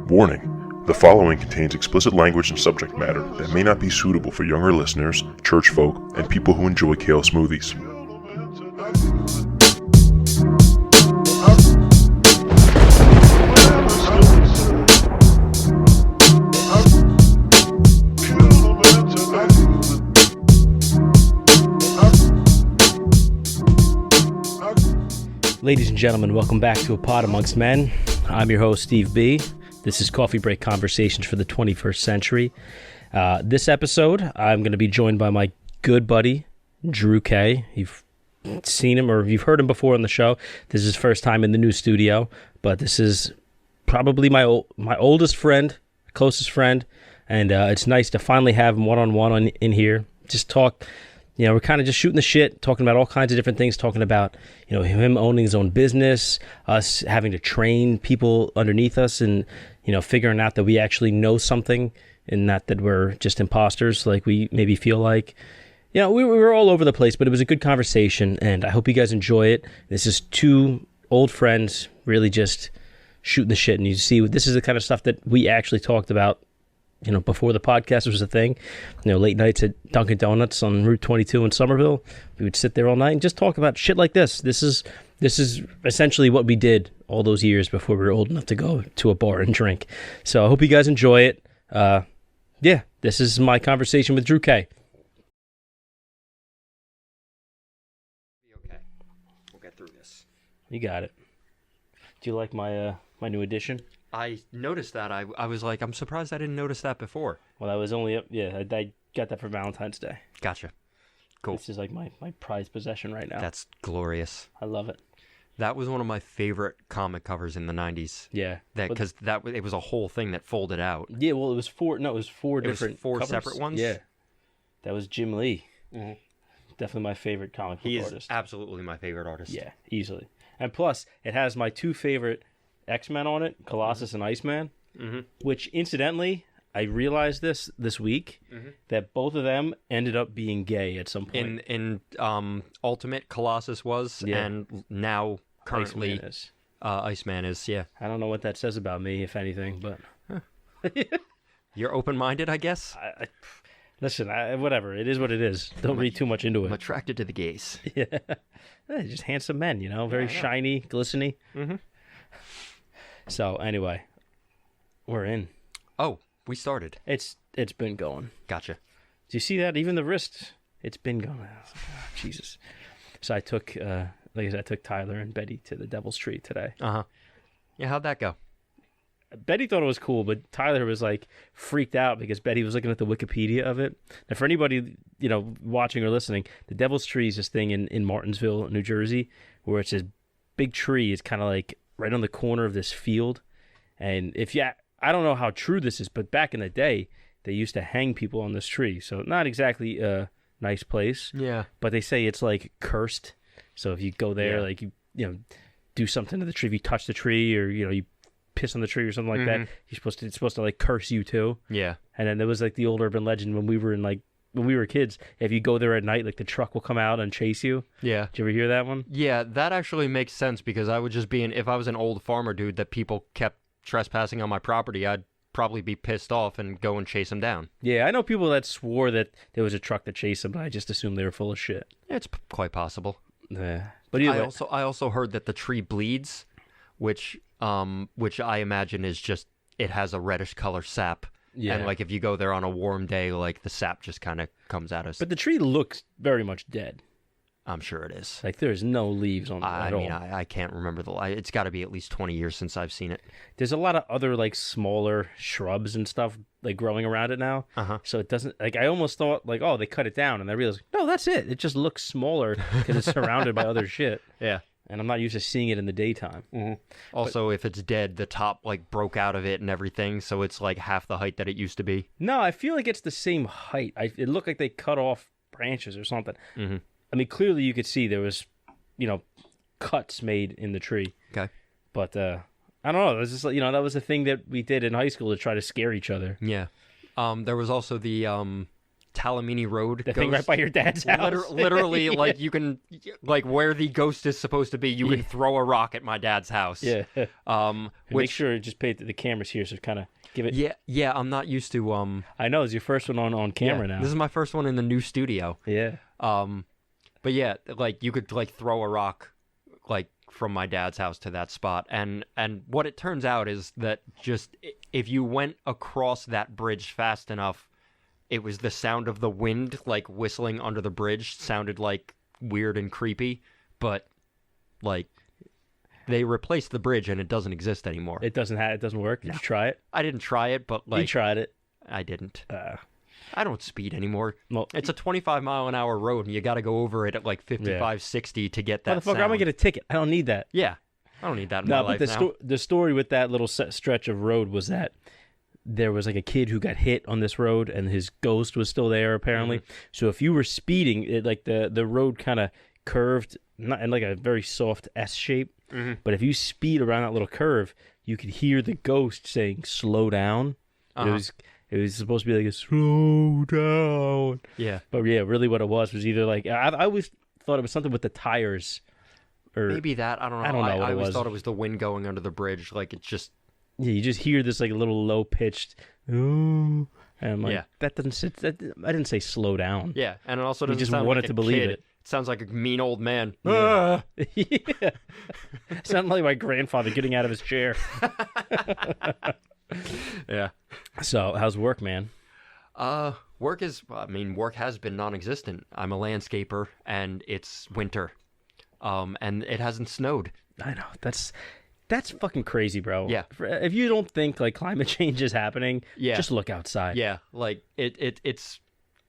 Warning, the following contains explicit language and subject matter that may not be suitable for younger listeners, church folk, and people who enjoy kale smoothies. Ladies and gentlemen, welcome back to APodAmongstMen. I'm your host, Steve B. This is Coffee Break Conversations for the 21st Century. This episode, I'm going to be joined by my good buddy, Drew K. You've seen him or you've heard him before on the show. This is his first time in the new studio, but this is probably my oldest friend, closest friend, and it's nice to finally have him one-on-one in here. Just talk. You know, we're kind of just shooting the shit, talking about all kinds of different things, talking about, you know, him owning his own business, us having to train people underneath us, and, you know, figuring out that we actually know something and not that we're just imposters like we maybe feel like. You know, we were all over the place, but it was a good conversation, and I hope you guys enjoy it. This is two old friends really just shooting the shit, and you see, this is the kind of stuff that we actually talked about, you know, before the podcast was a thing. You know, late nights at Dunkin' Donuts on Route 22 in Somerville, we would sit there all night and just talk about shit like this. This is essentially what we did all those years before we were old enough to go to a bar and drink. So I hope you guys enjoy it. Yeah, this is my conversation with Drew K. Okay, we'll get through this. You got it. Do you like my my new addition? I noticed that. I was like, I'm surprised I didn't notice that before. Well, that was only I got that for Valentine's Day. Gotcha. Cool. This is like my prized possession right now. That's glorious. I love it. That was one of my favorite comic covers in the 90s. Yeah. Because it was a whole thing that folded out. Yeah, well, it was four different four covers. separate ones? Yeah. That was Jim Lee. Mm-hmm. Definitely my favorite comic book artist. He is absolutely my favorite artist. Yeah, easily. And plus, it has my two favorite X-Men on it, Colossus and Iceman, which, incidentally, I realized this week, that both of them ended up being gay at some point. In Ultimate, Colossus was, and now, currently, Iceman is, yeah. I don't know what that says about me, if anything, but... You're open-minded, I guess? Listen, whatever. It is what it is. Don't read too much into it. I'm attracted to the gays. Yeah. Just handsome men, you know? Very shiny, glistening. Mm-hmm. So, anyway, we're in. Oh, we started. It's been going. Gotcha. Do you see that? Even the wrist, it's been going. Oh, Jesus. So I took, like I said, I took Tyler and Betty to the Devil's Tree today. Uh-huh. Yeah, how'd that go? Betty thought it was cool, but Tyler was like freaked out because Betty was looking at the Wikipedia of it. Now, for anybody, you know, watching or listening, the Devil's Tree is this thing in Martinsville, New Jersey, where it's this big tree. It's kind of like right on the corner of this field. And I don't know how true this is, but back in the day, they used to hang people on this tree. So not exactly a nice place. Yeah. But they say it's like cursed. So if you go there, like you know, do something to the tree, if you touch the tree or, you know, you piss on the tree or something like that, it's supposed to like curse you too. Yeah. And then there was like the old urban legend when we were kids, if you go there at night, like the truck will come out and chase you. Yeah. Did you ever hear that one? Yeah, that actually makes sense because I would just be if I was an old farmer dude that people kept trespassing on my property, I'd probably be pissed off and go and chase them down. Yeah, I know people that swore that there was a truck that chased them, but I just assumed they were full of shit. It's quite possible. Yeah. But anyway, I also heard that the tree bleeds, which I imagine is just it has a reddish color sap. Yeah. And like if you go there on a warm day, like the sap just kind of comes out of. But the tree looks very much dead. I'm sure it is. Like there's no leaves on it at all. I can't remember it's got to be at least 20 years since I've seen it. There's a lot of other like smaller shrubs and stuff like growing around it now. So it doesn't like I almost thought like, oh, they cut it down, and I realized no, that's it. It just looks smaller because it's surrounded by other shit. Yeah. And I'm not used to seeing it in the daytime. Also, if it's dead, the top like broke out of it and everything, so it's like half the height that it used to be. No, I feel like it's the same height. It looked like they cut off branches or something. I mean, clearly you could see there was, you know, cuts made in the tree. Okay. But I don't know. It was just, you know, that was the thing that we did in high school to try to scare each other. Yeah. There was also the Talamini Road The goes. thing right by your dad's house. Literally, Yeah. like you can, like where the ghost is supposed to be, you can throw a rock at my dad's house. Yeah. Make Make sure just pay the cameras here, so kind of give it. Yeah. I'm not used to. I know it's your first one on camera now. This is my first one in the new studio. Yeah. But yeah, like you could like throw a rock, like from my dad's house to that spot, and what it turns out is that just if you went across that bridge fast enough, it was the sound of the wind like whistling under the bridge sounded like weird and creepy, but like they replaced the bridge and it doesn't exist anymore. It doesn't work. Did you try it? I didn't try it, but like You tried it. I didn't. I don't speed anymore. Well, it's a 25-mile-an-hour road, and you got to go over it at like 55, 60 to get that motherfucker, sound. I'm gonna get a ticket. I don't need that. Yeah, I don't need that in my life now. The story with that little stretch of road was that there was like a kid who got hit on this road, and his ghost was still there apparently. So if you were speeding, it, like the road kind of curved, not in like a very soft S shape. But if you speed around that little curve, you could hear the ghost saying "slow down." It was supposed to be like a slow down. Yeah. But yeah, really what it was either like I always thought it was something with the tires. Or maybe that. I don't know. I don't know what I it always was. thought it was the wind going under the bridge. Like it just. Yeah, you just hear this like a little low pitched ooh. And I'm like, that doesn't sit I didn't say slow down. Yeah, and it also doesn't just sound wanted like to a believe kid. it. It sounds like a mean old man. Yeah. Yeah. Sounded like my grandfather getting out of his chair. Yeah. So, how's work, man? Work has been non-existent. I'm a landscaper, and it's winter, and it hasn't snowed. I know that's fucking crazy, bro. Yeah. If you don't think like climate change is happening, just look outside. Yeah, like it's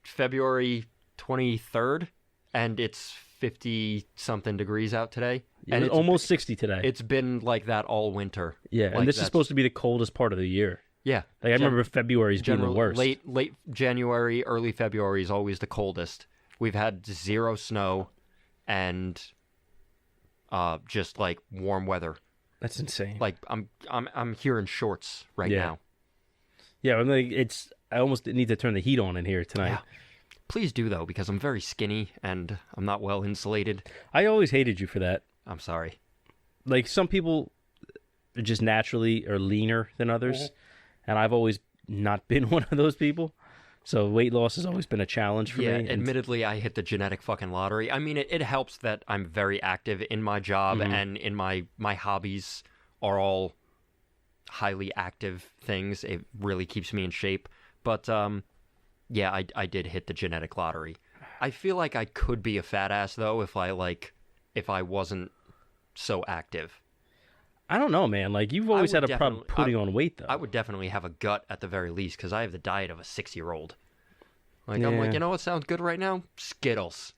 February 23rd, and it's 50-something degrees out today. And it's almost 60 today. It's been like that all winter. Yeah, like and this is supposed to be the coldest part of the year. Yeah. Like I remember February's being the worst. Late January, early February is always the coldest. We've had 0 snow and just like warm weather. That's insane. Like I'm here in shorts right now. Yeah, I'm like I almost need to turn the heat on in here tonight. Yeah. Please do though, because I'm very skinny and I'm not well insulated. I always hated you for that. I'm sorry. Like some people just naturally are leaner than others, and I've always not been one of those people. So weight loss has always been a challenge for me. Yeah, admittedly, I hit the genetic fucking lottery. I mean, it helps that I'm very active in my job and in my hobbies are all highly active things. It really keeps me in shape. But yeah, I did hit the genetic lottery. I feel like I could be a fat ass though if I wasn't so active. I don't know, man. Like you've always had a problem putting on weight, though. I would definitely have a gut at the very least because I have the diet of a 6-year-old. Like I'm like, you know what sounds good right now? Skittles.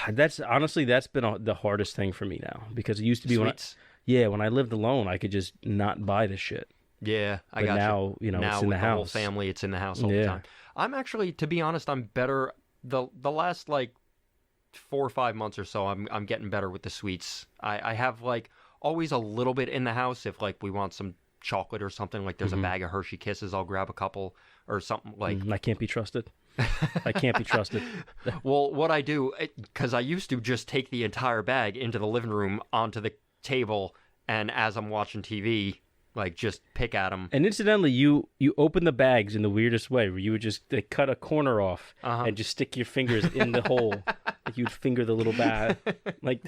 That's been the hardest thing for me now because it used to be Sweets? when I lived alone, I could just not buy this shit. Yeah, I But got now, you know, now it's in with the the whole house. family, it's in the house all the time. I'm actually, to be honest, I'm better. The last like 4 or 5 months or so, I'm getting better with the sweets. I have like always a little bit in the house if like we want some chocolate or something. Like there's a bag of Hershey Kisses, I'll grab a couple or something like. I can't be trusted. I can't be trusted. Well, what I do, because I used to just take the entire bag into the living room onto the table, and as I'm watching TV, like just pick at them. And incidentally, you open the bags in the weirdest way, where you would just cut a corner off and just stick your fingers in the hole, like you'd finger the little bag. Like,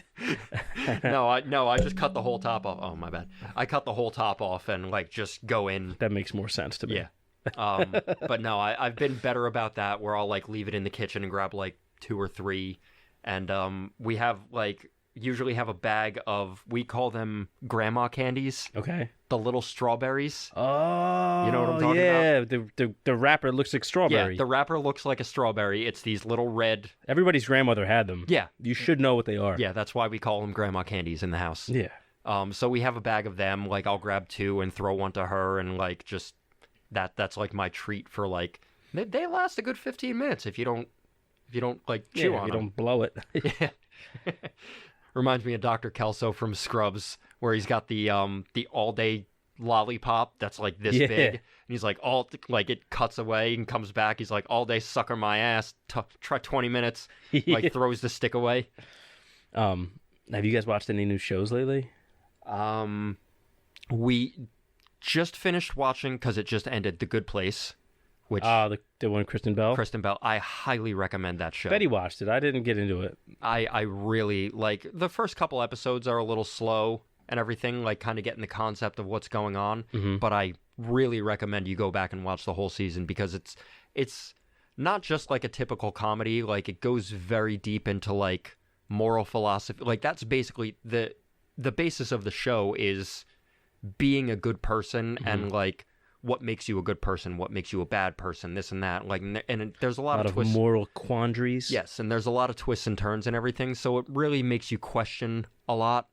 No, I just cut the whole top off. Oh my bad. I cut the whole top off and like just go in. that makes more sense to me. Yeah. But no, I've been better about that. Where I'll like leave it in the kitchen and grab like 2 or 3, and we have like usually have a bag of, we call them grandma candies. Okay. The little strawberries. Oh, You know what I'm talking about? Yeah, the wrapper looks like strawberry. Yeah, the wrapper looks like a strawberry. It's these little red. Everybody's grandmother had them. Yeah. You should know what they are. Yeah, that's why we call them grandma candies in the house. Yeah. So we have a bag of them. Like I'll grab 2 and throw one to her, and like just that's like my treat for like they last a good 15 minutes if you don't like chew on you them. don't blow it. Yeah. Reminds me of Dr. Kelso from Scrubs, where he's got the all day lollipop that's like this Yeah. big, and he's like like it cuts away and comes back. He's like, all day sucker my ass. Try 20 minutes. Like throws the stick away. Have you guys watched any new shows lately? We just finished watching, because it just ended, The Good Place, which The one with Kristen Bell. Kristen Bell. I highly recommend that show. Betty watched it. I didn't get into it. I really like the first couple episodes are a little slow and everything, like kind of getting the concept of what's going on. But I really recommend you go back and watch the whole season, because it's not just like a typical comedy. Like it goes very deep into like moral philosophy. Like that's basically the basis of the show is being a good person and like what makes you a good person, what makes you a bad person, this and that. Like, and there's a lot of twists. Moral quandaries. Yes, and there's a lot of twists and turns and everything. So it really makes you question a lot.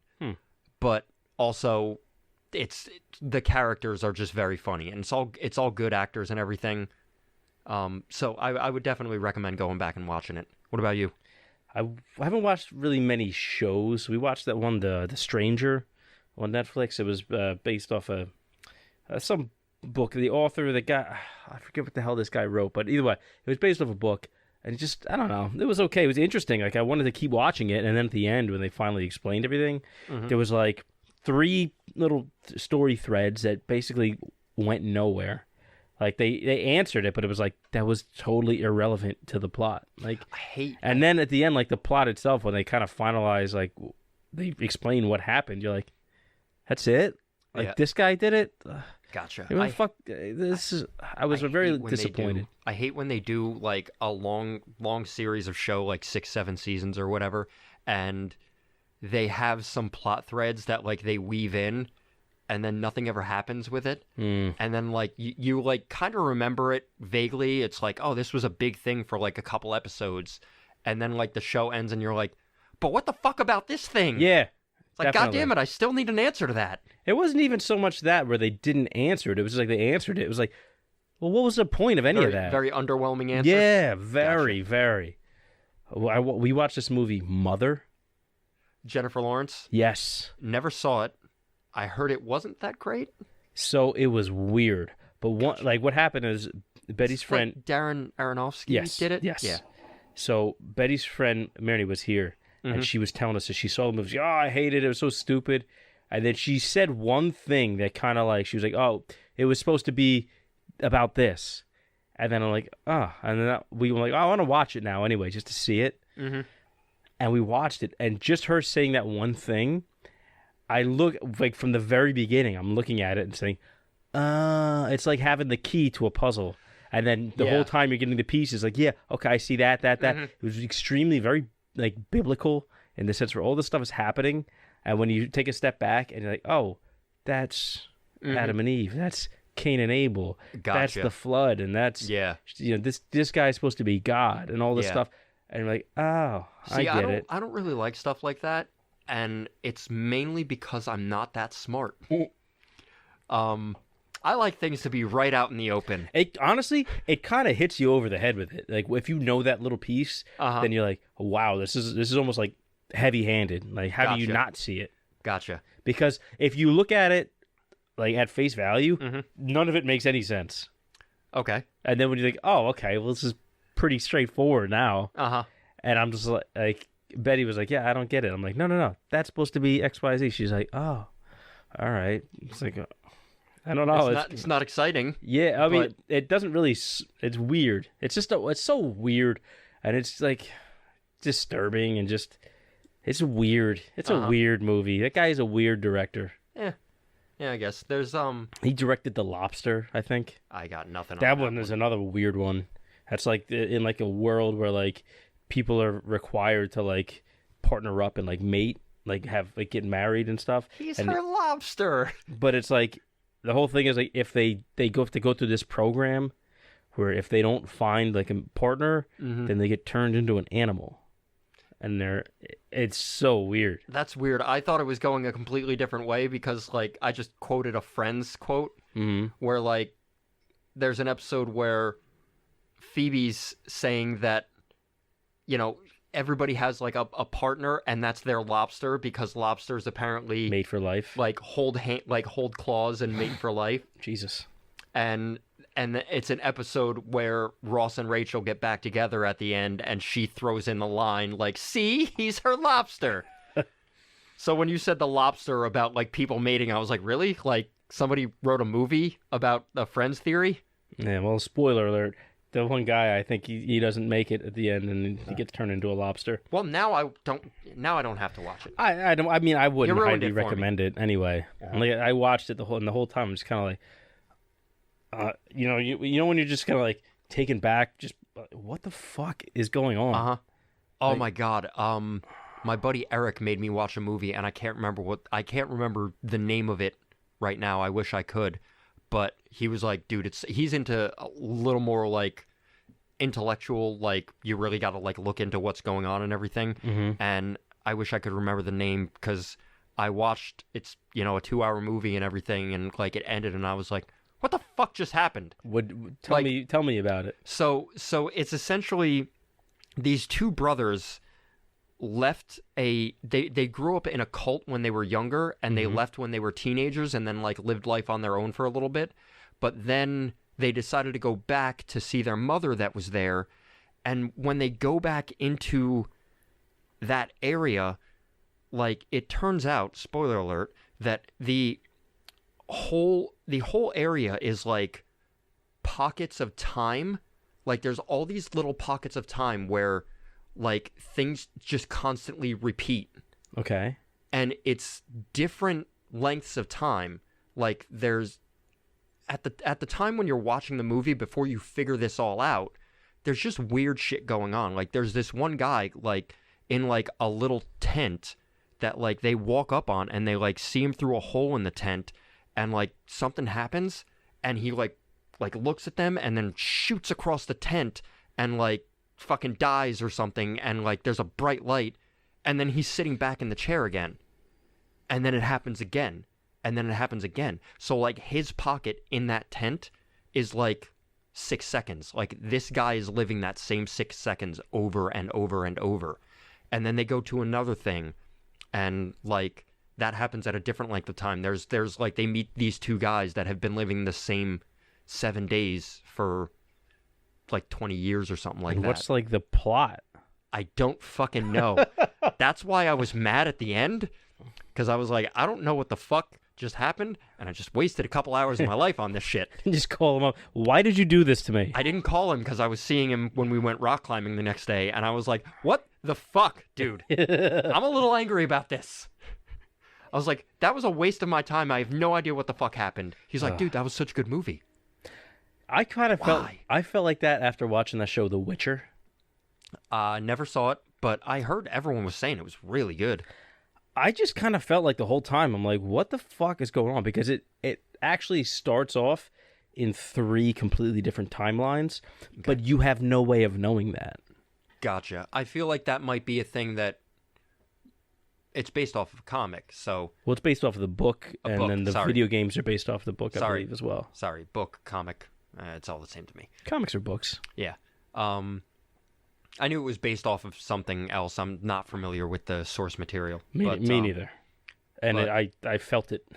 But also, the characters are just very funny, and it's all good actors and everything. So I would definitely recommend going back and watching it. What about you? I haven't watched really many shows. We watched that one, The Stranger, on Netflix. It was based off some book. The author, the guy, I forget what the hell this guy wrote, but either way, it was based off a book. And it just, I don't know, it was okay. It was interesting. Like, I wanted to keep watching it. And then at the end, when they finally explained everything, there was like 3 little story threads that basically went nowhere. Like, they answered it, but it was like, that was totally irrelevant to the plot. Like, I hate that. And then at the end, like, the plot itself, when they kind of finalize, like, they explain what happened, you're like, that's it? Like, this guy did it? Gotcha. I was very disappointed. I hate when they do like a long series of show, like 6-7 seasons or whatever, and they have some plot threads that like they weave in, and then nothing ever happens with it. And then like you like kind of remember it vaguely. It's like, oh, this was a big thing for like a couple episodes, and then like the show ends, and you're like, but what the fuck about this thing? Yeah. It's like, God damn it, I still need an answer to that. It wasn't even so much that where they didn't answer it. It was like they answered it. It was like, well, what was the point of any of that? Very underwhelming answer. Yeah, very, very. We watched this movie, Mother. Jennifer Lawrence? Yes. Never saw it. I heard it wasn't that great. So it was weird. But what happened is Betty's friend... Like Darren Aronofsky did it? Yes. Yeah. So Betty's friend, Mary, was here. And she was telling us that she saw the movie. Oh, I hated it. It was so stupid. And then she said one thing that kind of like, she was like, oh, it was supposed to be about this. And then I'm like, oh. And then we were like, oh, I want to watch it now anyway, just to see it. And we watched it. And just her saying that one thing, I look, like from the very beginning, I'm looking at it and saying, it's like having the key to a puzzle. And then the whole time you're getting the pieces, like, yeah, okay, I see that. It was extremely, very like biblical in the sense where all this stuff is happening, and when you take a step back and you're like, oh, that's Adam and Eve, that's Cain and Abel, that's the flood, and that's this guy's supposed to be God and all this stuff, and you're like, oh, I get it. I don't really like stuff like that, and it's mainly because I'm not that smart. I like things to be right out in the open. Honestly, it kind of hits you over the head with it. Like, if you know that little piece, then you're like, wow, this is almost like heavy-handed. Like, how do you not see it? Gotcha. Because if you look at it, like, at face value, none of it makes any sense. Okay. And then when you think, oh, okay, well, this is pretty straightforward now. And I'm just like, Betty was like, yeah, I don't get it. I'm like, no, that's supposed to be X, Y, Z. She's like, oh, all right. It's like... I don't know. It's not exciting. Yeah, I mean, it doesn't really. It's weird. It's just it's so weird, and it's like disturbing and just it's weird. It's a weird movie. That guy is a weird director. Yeah, I guess there's He directed The Lobster, I think. I got nothing. That one is another weird one. That's like in like a world where like people are required to like partner up and like mate, like have like get married and stuff. He's her lobster. But it's like. The whole thing is like if they have to go through this program where if they don't find like a partner, then they get turned into an animal, and it's so weird. That's weird. I thought it was going a completely different way because like I just quoted a Friends quote where like there's an episode where Phoebe's saying that everybody has like a partner, and that's their lobster, because lobsters apparently Made for life. like hold claws and mate for life. Jesus. And it's an episode where Ross and Rachel get back together at the end, and she throws in the line like, "See, he's her lobster." So when you said the lobster about like people mating, I was like, really? Like somebody wrote a movie about a Friends theory? Yeah, well, spoiler alert. The one guy, I think he doesn't make it at the end, and he gets turned into a lobster. Well, now I don't have to watch it. I don't. I mean, I wouldn't ruined highly it for me. recommend it anyway. Like, I watched it the whole time. I'm just kind of like, you know when you're just kind of like taken back, just what the fuck is going on? Uh-huh. Oh my God. My buddy Eric made me watch a movie, and I can't remember the name of it right now. I wish I could, but he was like, dude, he's into a little more like intellectual, like you really got to like look into what's going on and everything. Mm-hmm. And I wish I could remember the name, because I watched, it's, a 2-hour movie and everything, and like it ended, and I was like, what the fuck just happened? Tell me about it. So it's essentially these two brothers left they grew up in a cult when they were younger, and they left when they were teenagers, and then like lived life on their own for a little bit. But then they decided to go back to see their mother that was there. And when they go back into that area, like it turns out, spoiler alert, that the whole area is like pockets of time. Like there's all these little pockets of time where like things just constantly repeat. Okay. And it's different lengths of time. Like there's at the time when you're watching the movie, before you figure this all out, there's just weird shit going on. Like there's this one guy like in like a little tent that like they walk up on, and they like see him through a hole in the tent, and like something happens, and he like looks at them and then shoots across the tent and like fucking dies or something, and like there's a bright light, and then he's sitting back in the chair again, and then it happens again, and then it happens again. So like his pocket in that tent is like 6 seconds. Like this guy is living that same 6 seconds over and over and over. And then they go to another thing, and like that happens at a different length of time. There's like they meet these two guys that have been living the same 7 days for like 20 years or something like And that. what's like the plot? I don't fucking know. That's why I was mad at the end, because I was like, I don't know what the fuck just happened, and I just wasted a couple hours of my life on this shit. Just call him up. Why did you do this to me? I didn't call him because I was seeing him when we went rock climbing the next day, and I was like, what the fuck, dude? I'm a little angry about this. I was like, that was a waste of my time. I have no idea what the fuck happened. He's like, dude, that was such a good movie. I kind of felt like that after watching that show, The Witcher. Never saw it, but I heard everyone was saying it was really good. I just kind of felt like the whole time, I'm like, what the fuck is going on? Because it actually starts off in 3 completely different timelines, but you have no way of knowing that. Gotcha. I feel like that might be a thing that it's based off of a comic, so... Well, it's based off of the book, then the video games are based off the book, I believe, as well. Sorry, book, comic, it's all the same to me. Comics are books. Yeah. I knew it was based off of something else. I'm not familiar with the source material. Me neither. And I felt it.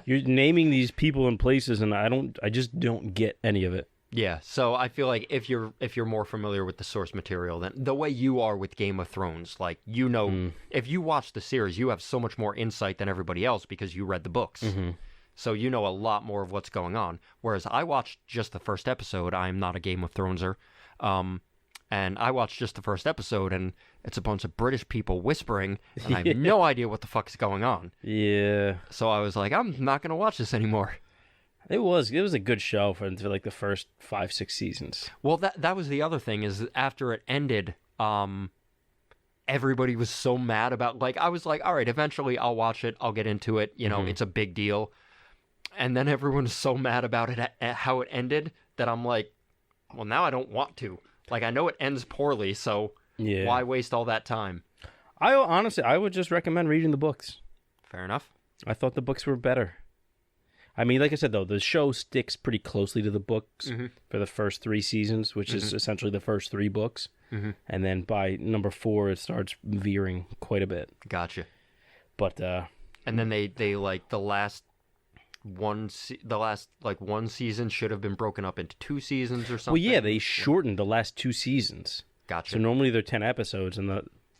You're naming these people and places, and I just don't get any of it. Yeah, so I feel like if you're more familiar with the source material, then the way you are with Game of Thrones, like if you watch the series, you have so much more insight than everybody else because you read the books. Mm-hmm. So you know a lot more of what's going on. Whereas I watched just the first episode. I'm not a Game of Throneser. And I watched just the first episode, and it's a bunch of British people whispering, and I have no idea what the fuck's going on. Yeah. So I was like, I'm not going to watch this anymore. It was a good show for like the first 5-6 seasons. Well, that was the other thing, is after it ended, everybody was so mad about, like, I was like, all right, eventually I'll watch it, I'll get into it, it's a big deal. And then everyone was so mad about it, at how it ended, that I'm like, well, now I don't want to. Like, I know it ends poorly, so why waste all that time? I would just recommend reading the books. Fair enough. I thought the books were better. I mean, like I said, though, the show sticks pretty closely to the books for the first 3 seasons, which is essentially the first 3 books. And then by number 4, it starts veering quite a bit. Gotcha. But and then they like the last one season should have been broken up into 2 seasons or something. well, yeah, they shortened the last 2 seasons. Gotcha. So normally they're 10 episodes, and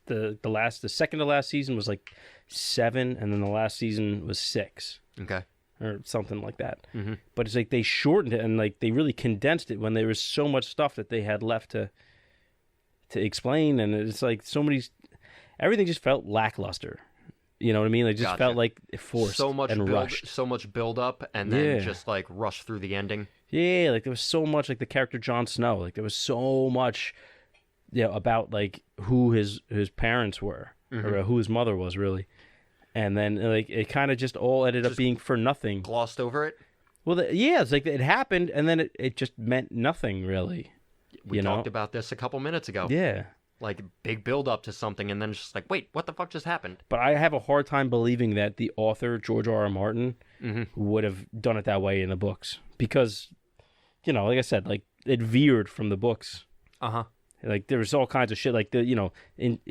the second to last season was like 7, and then the last season was 6. Okay. Or something like that. But it's like they shortened it and like they really condensed it when there was so much stuff that they had left to explain, and it's like everything just felt lackluster. You know what I mean? Like just felt like forced and rushed. So much build up, and then just like rush through the ending. Yeah, like there was so much, like the character Jon Snow. Like there was so much, about like who his parents were or who his mother was really, and then like it kind of just all ended up being for nothing. Glossed over it. Well, it's like it happened, and then it just meant nothing really. We talked about this a couple minutes ago. Yeah. Like big build up to something, and then just like, wait, what the fuck just happened? But I have a hard time believing that the author, George R. R. Martin, would have done it that way in the books. Because, like I said, like it veered from the books. Like there was all kinds of shit. Like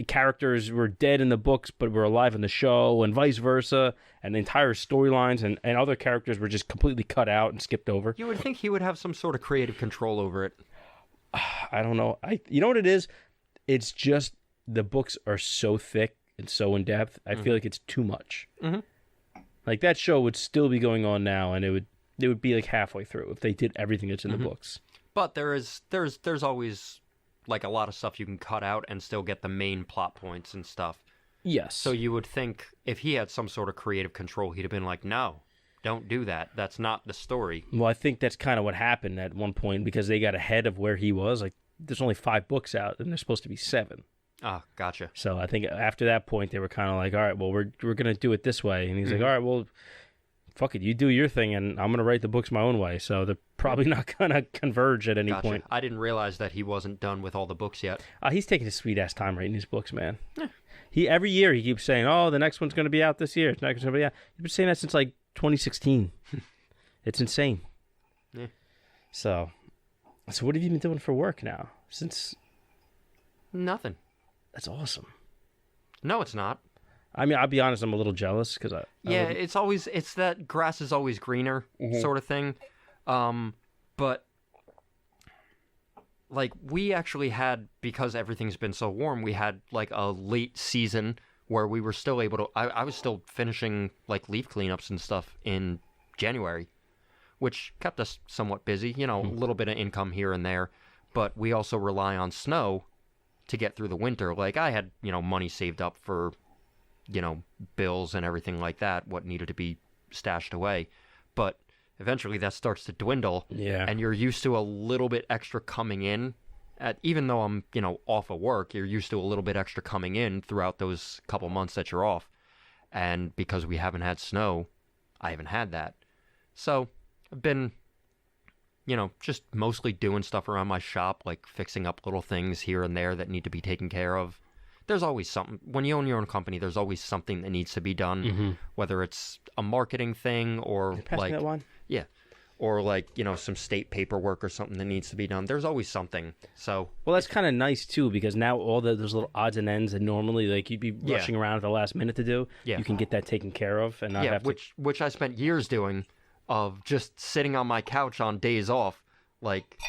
characters were dead in the books, but were alive in the show, and vice versa. And entire storylines and other characters were just completely cut out and skipped over. You would think he would have some sort of creative control over it. I don't know. You know what it is? It's just the books are so thick and so in depth. I feel like it's too much. Like that show would still be going on now, and it would be like halfway through if they did everything that's in the books. But there's always like a lot of stuff you can cut out and still get the main plot points and stuff. Yes. So you would think if he had some sort of creative control, he'd have been like, no, don't do that. That's not the story. Well, I think that's kind of what happened at one point because they got ahead of where he was. Like, there's only 5 books out, and there's supposed to be 7. Ah, gotcha. So I think after that point, they were kind of like, all right, well, we're going to do it this way. And he's like, all right, well, fuck it. You do your thing, and I'm going to write the books my own way. So they're probably not going to converge at any point. I didn't realize that he wasn't done with all the books yet. He's taking his sweet-ass time writing his books, man. Yeah. Every year, he keeps saying, oh, the next one's going to be out this year. It's next one's going to be out. He's been saying that since, like, 2016. It's insane. Yeah. So what have you been doing for work now? Since nothing. That's awesome. No, it's not. I mean, I'll be honest, I'm a little jealous because it's that grass is always greener sort of thing. But like we actually had, because everything's been so warm, we had like a late season where we were still able to. I was still finishing like leaf cleanups and stuff in January, which kept us somewhat busy. A little bit of income here and there, but we also rely on snow to get through the winter. Like I had, money saved up for, bills and everything like that, what needed to be stashed away. But eventually that starts to dwindle. Yeah. And you're used to a little bit extra coming in. Even though I'm, off of work, you're used to a little bit extra coming in throughout those couple months that you're off. And because we haven't had snow, I haven't had that. So I've been, just mostly doing stuff around my shop, like fixing up little things here and there that need to be taken care of. There's always something. When you own your own company, there's always something that needs to be done, whether it's a marketing thing or like that one? Yeah. Or like, some state paperwork or something that needs to be done. There's always something. So well, that's kind of nice too, because now all those little odds and ends that normally like you'd be rushing around at the last minute to do, you can get that taken care of and not have to. Which I spent years doing, of just sitting on my couch on days off, like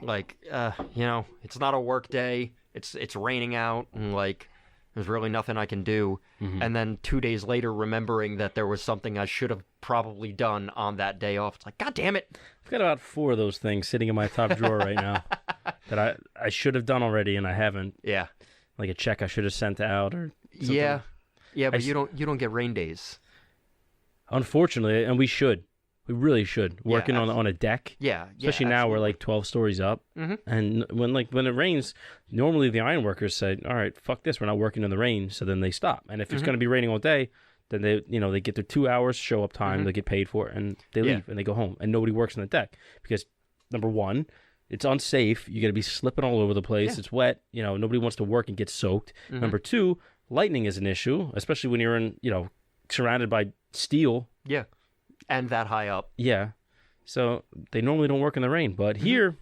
it's not a work day. It's raining out, and like there's really nothing I can do. And then 2 days later, remembering that there was something I should have probably done on that day off. It's like, God damn it! I've got about 4 of those things sitting in my top drawer right now that I should have done already and I haven't. Yeah, like a check I should have sent out or something. Yeah, but you don't get rain days. Unfortunately, and we really should. Working on a deck. Yeah. Especially now we're like 12 stories up. And when it rains, normally the ironworkers say, all right, fuck this, we're not working in the rain. So then they stop. And if it's going to be raining all day, then they get their 2 hours show up time, they get paid for it, and they leave and they go home. And nobody works on the deck because, number one, it's unsafe. You got to be slipping all over the place. It's wet. Nobody wants to work and get soaked. Number two, lightning is an issue, especially when you're in, surrounded by steel. Yeah. And that high up. Yeah. So they normally don't work in the rain, but here,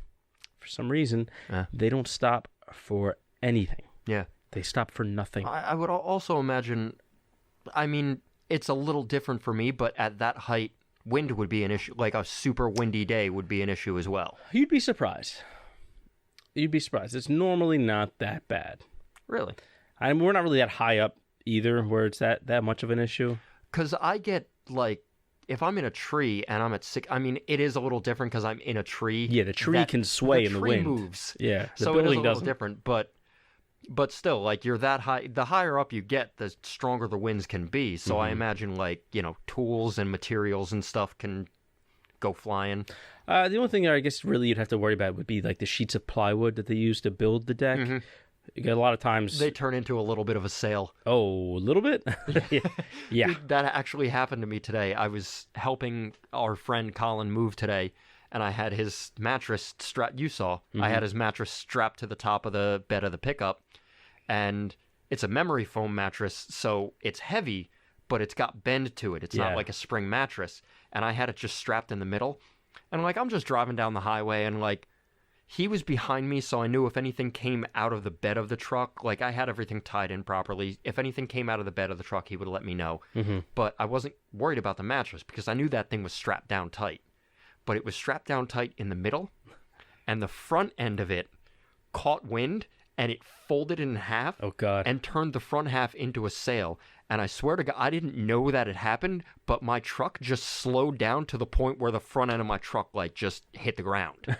for some reason, they don't stop for anything. Yeah. They stop for nothing. I would also imagine, I mean, it's a little different for me, but at that height, wind would be an issue. Like a super windy day would be an issue as well. You'd be surprised. You'd be surprised. It's normally not that bad. Really? We're not really that high up either, where it's that much of an issue. Because I get, like, if I'm in a tree and I'm at 6, I mean, it is a little different because I'm in a tree. Yeah, the tree can sway in the wind. The tree moves. Yeah, the so it is a building little doesn't. different, but still, like, you're that high. The higher up you get, the stronger the winds can be. So I imagine, like, tools and materials and stuff can go flying. The only thing I guess really you'd have to worry about would be like the sheets of plywood that they use to build the deck. You get a lot of times They turn into a little bit of a sail. Oh, a little bit? Yeah. Dude, that actually happened to me today. I was helping our friend Colin move today, and I had his mattress strapped. You saw. I had his mattress strapped to the top of the bed of the pickup, and it's a memory foam mattress, so it's heavy, but it's got bend to it. It's not like a spring mattress. And I had it just strapped in the middle. And, like, I'm just driving down the highway, and, like, he was behind me, so I knew if anything came out of the bed of the truck, like, I had everything tied in properly. If anything came out of the bed of the truck, he would let me know. But I wasn't worried about the mattress because I knew that thing was strapped down tight. But it was strapped down tight in the middle, and the front end of it caught wind, and it folded in half. Oh, God. And turned the front half into a sail. And I swear to God, I didn't know that it happened, but my truck just slowed down to the point where the front end of my truck, like, just hit the ground.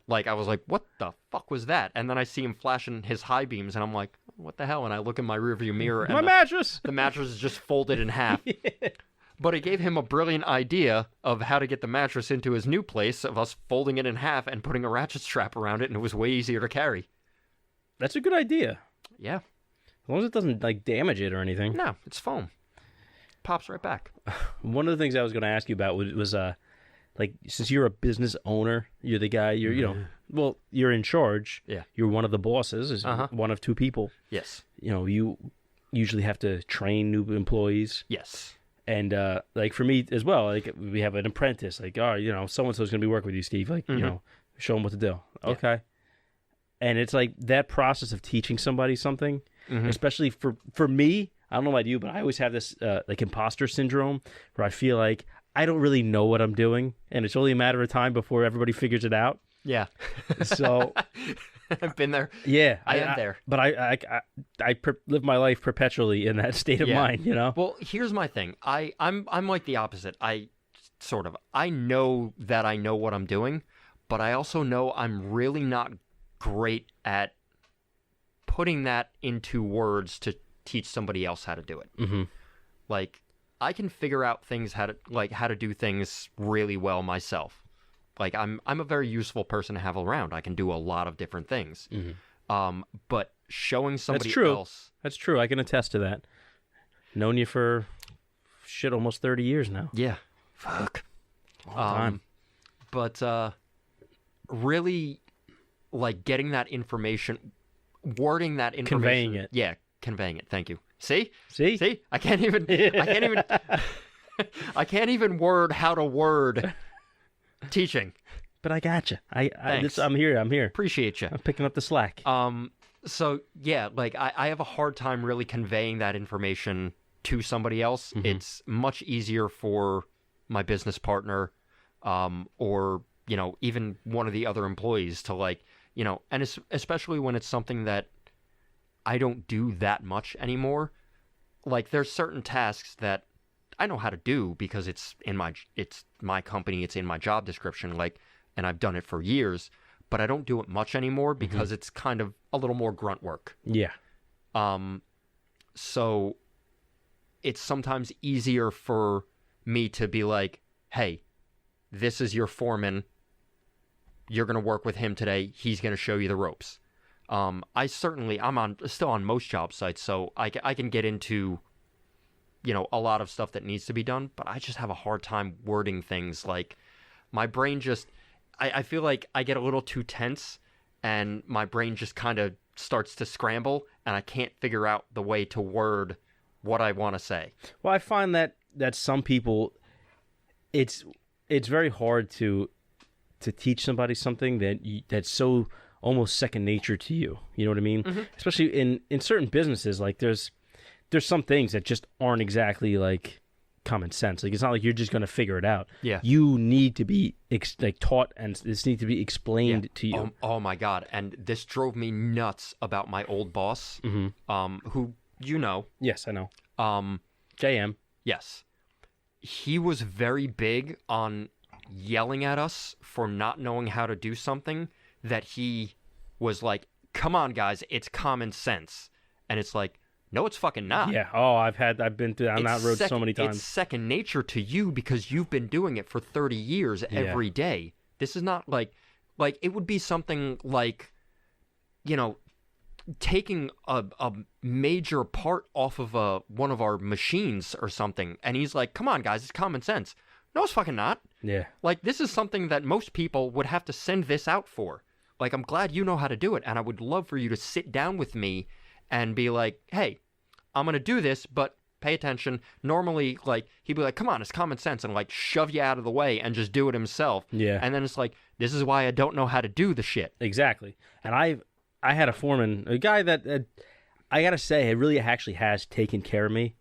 Like, I was like, what the fuck was that? And then I see him flashing his high beams, and I'm like, what the hell? And I look in my rearview mirror, and My mattress! the mattress is just folded in half. But it gave him a brilliant idea of how to get the mattress into his new place, of us folding it in half and putting a ratchet strap around it, and it was way easier to carry. That's a good idea. Yeah. As long as it doesn't, like, damage it or anything. No, it's foam. Pops right back. One of the things I was going to ask you about was like, since you're a business owner, you're the guy, well, you're in charge. Yeah. You're one of the bosses, is one of two people. Yes. You usually have to train new employees. Yes. And, like, for me as well, like, we have an apprentice. Like, so-and-so's going to be working with you, Steve. Like, show them what to do. Okay. Yeah. And it's like that process of teaching somebody something, especially for me, I don't know about you, but I always have this, like, imposter syndrome where I feel like I don't really know what I'm doing, and it's only a matter of time before everybody figures it out. Yeah. So I've been there. Yeah. I am there. But I live my life perpetually in that state of mind, Well, here's my thing. I'm like the opposite. I know that I know what I'm doing, but I also know I'm really not great at putting that into words to teach somebody else how to do it. Like, I can figure out things how to do things really well myself. Like, I'm a very useful person to have around. I can do a lot of different things. But showing somebody else. That's true. I can attest to that. Known you for almost 30 years now. Yeah. Fuck. Long time. But really, like, getting that information, wording that information, conveying it. Yeah, conveying it. Thank you. See? I can't even word how to word teaching. But I gotcha. I'm here. Appreciate you. I'm picking up the slack. So yeah, like, I have a hard time really conveying that information to somebody else. It's much easier for my business partner, or even one of the other employees to, like, and especially when it's something that I don't do that much anymore. Like, there's certain tasks that I know how to do because it's my company, it's in my job description, like, and I've done it for years, but I don't do it much anymore because it's kind of a little more grunt work. Yeah. So it's sometimes easier for me to be like, hey, this is your foreman. You're going to work with him today. He's going to show you the ropes. I'm still on most job sites, so I can get into, a lot of stuff that needs to be done, but I just have a hard time wording things. Like, my brain just, I feel like I get a little too tense, and my brain just kind of starts to scramble, and I can't figure out the way to word what I want to say. Well, I find that some people, it's very hard to teach somebody something that's so almost second nature to you. You know what I mean? Especially in certain businesses, like there's some things that just aren't exactly like common sense. Like it's not like you're just going to figure it out. Yeah. You need to be taught, and this needs to be explained to you. Oh my God. And this drove me nuts about my old boss, who you know. Yes, I know. JM. Yes. He was very big on yelling at us for not knowing how to do something that he was like, come on, guys, it's common sense. And it's like, no, it's fucking not. Yeah. Oh, I've been down that road so many times. It's second nature to you because you've been doing it for 30 years every day. This is not like it would be something like, taking a major part off of one of our machines or something. And he's like, come on, guys, it's common sense. No, it's fucking not. Yeah. Like, this is something that most people would have to send this out for. Like, I'm glad you know how to do it, and I would love for you to sit down with me and be like, hey, I'm going to do this, but pay attention. Normally, like, he'd be like, come on, it's common sense, and, like, shove you out of the way and just do it himself. Yeah. And then it's like, this is why I don't know how to do the shit. Exactly. And I had a foreman, a guy that I got to say, it really actually has taken care of me.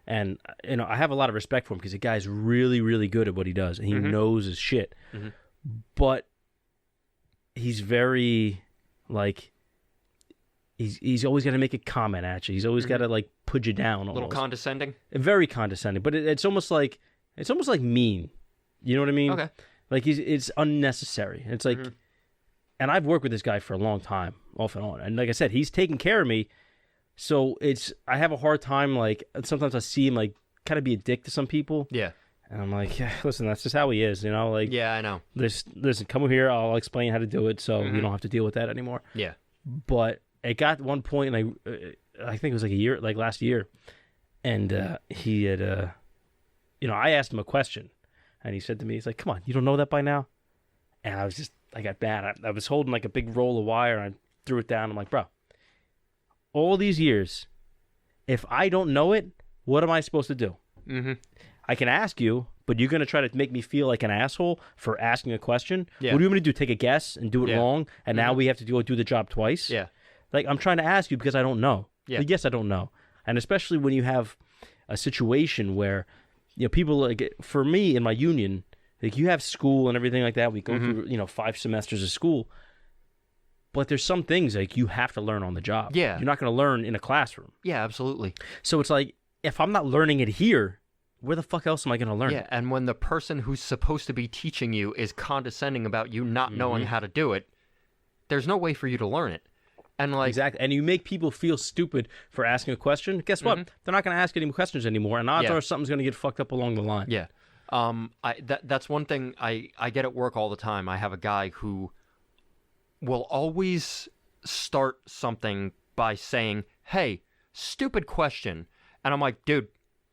And, I have a lot of respect for him because the guy's really, really good at what he does. And he knows his shit. But he's very, like, he's always got to make a comment at you. He's always got to, like, put you down almost. A little condescending? Very condescending. But it's almost like mean. You know what I mean? Okay. Like, it's unnecessary. It's like, and I've worked with this guy for a long time, off and on. And like I said, he's taking care of me. So I have a hard time, like, sometimes I see him, like, kind of be a dick to some people. Yeah. And I'm like, yeah, listen, that's just how he is, like. Yeah, I know. Listen, come over here, I'll explain how to do it so you don't have to deal with that anymore. Yeah. But it got to one point, like, I think it was like last year, and he had, I asked him a question, and he said to me, he's like, come on, you don't know that by now? And I got bad. I was holding, like, a big roll of wire, and I threw it down. I'm like, bro, all these years, if I don't know it, what am I supposed to do? I can ask you, but you're going to try to make me feel like an asshole for asking a question? Yeah. What do you want me to do, take a guess and do it wrong, and now we have to do the job twice? Yeah. Like, I'm trying to ask you because I don't know. Yeah. Like, yes, I don't know. And especially when you have a situation where, people, like, for me in my union, like, you have school and everything like that. We go through, 5 semesters of school. But there's some things, like, you have to learn on the job. Yeah. You're not going to learn in a classroom. Yeah, absolutely. So it's like, if I'm not learning it here, where the fuck else am I going to learn it? And when the person who's supposed to be teaching you is condescending about you not knowing how to do it, there's no way for you to learn it. And like exactly, and you make people feel stupid for asking a question. Guess what? They're not going to ask any questions anymore, and odds are something's going to get fucked up along the line. Yeah. That's one thing I get at work all the time. I have a guy who will always start something by saying, hey, stupid question. And I'm like, dude.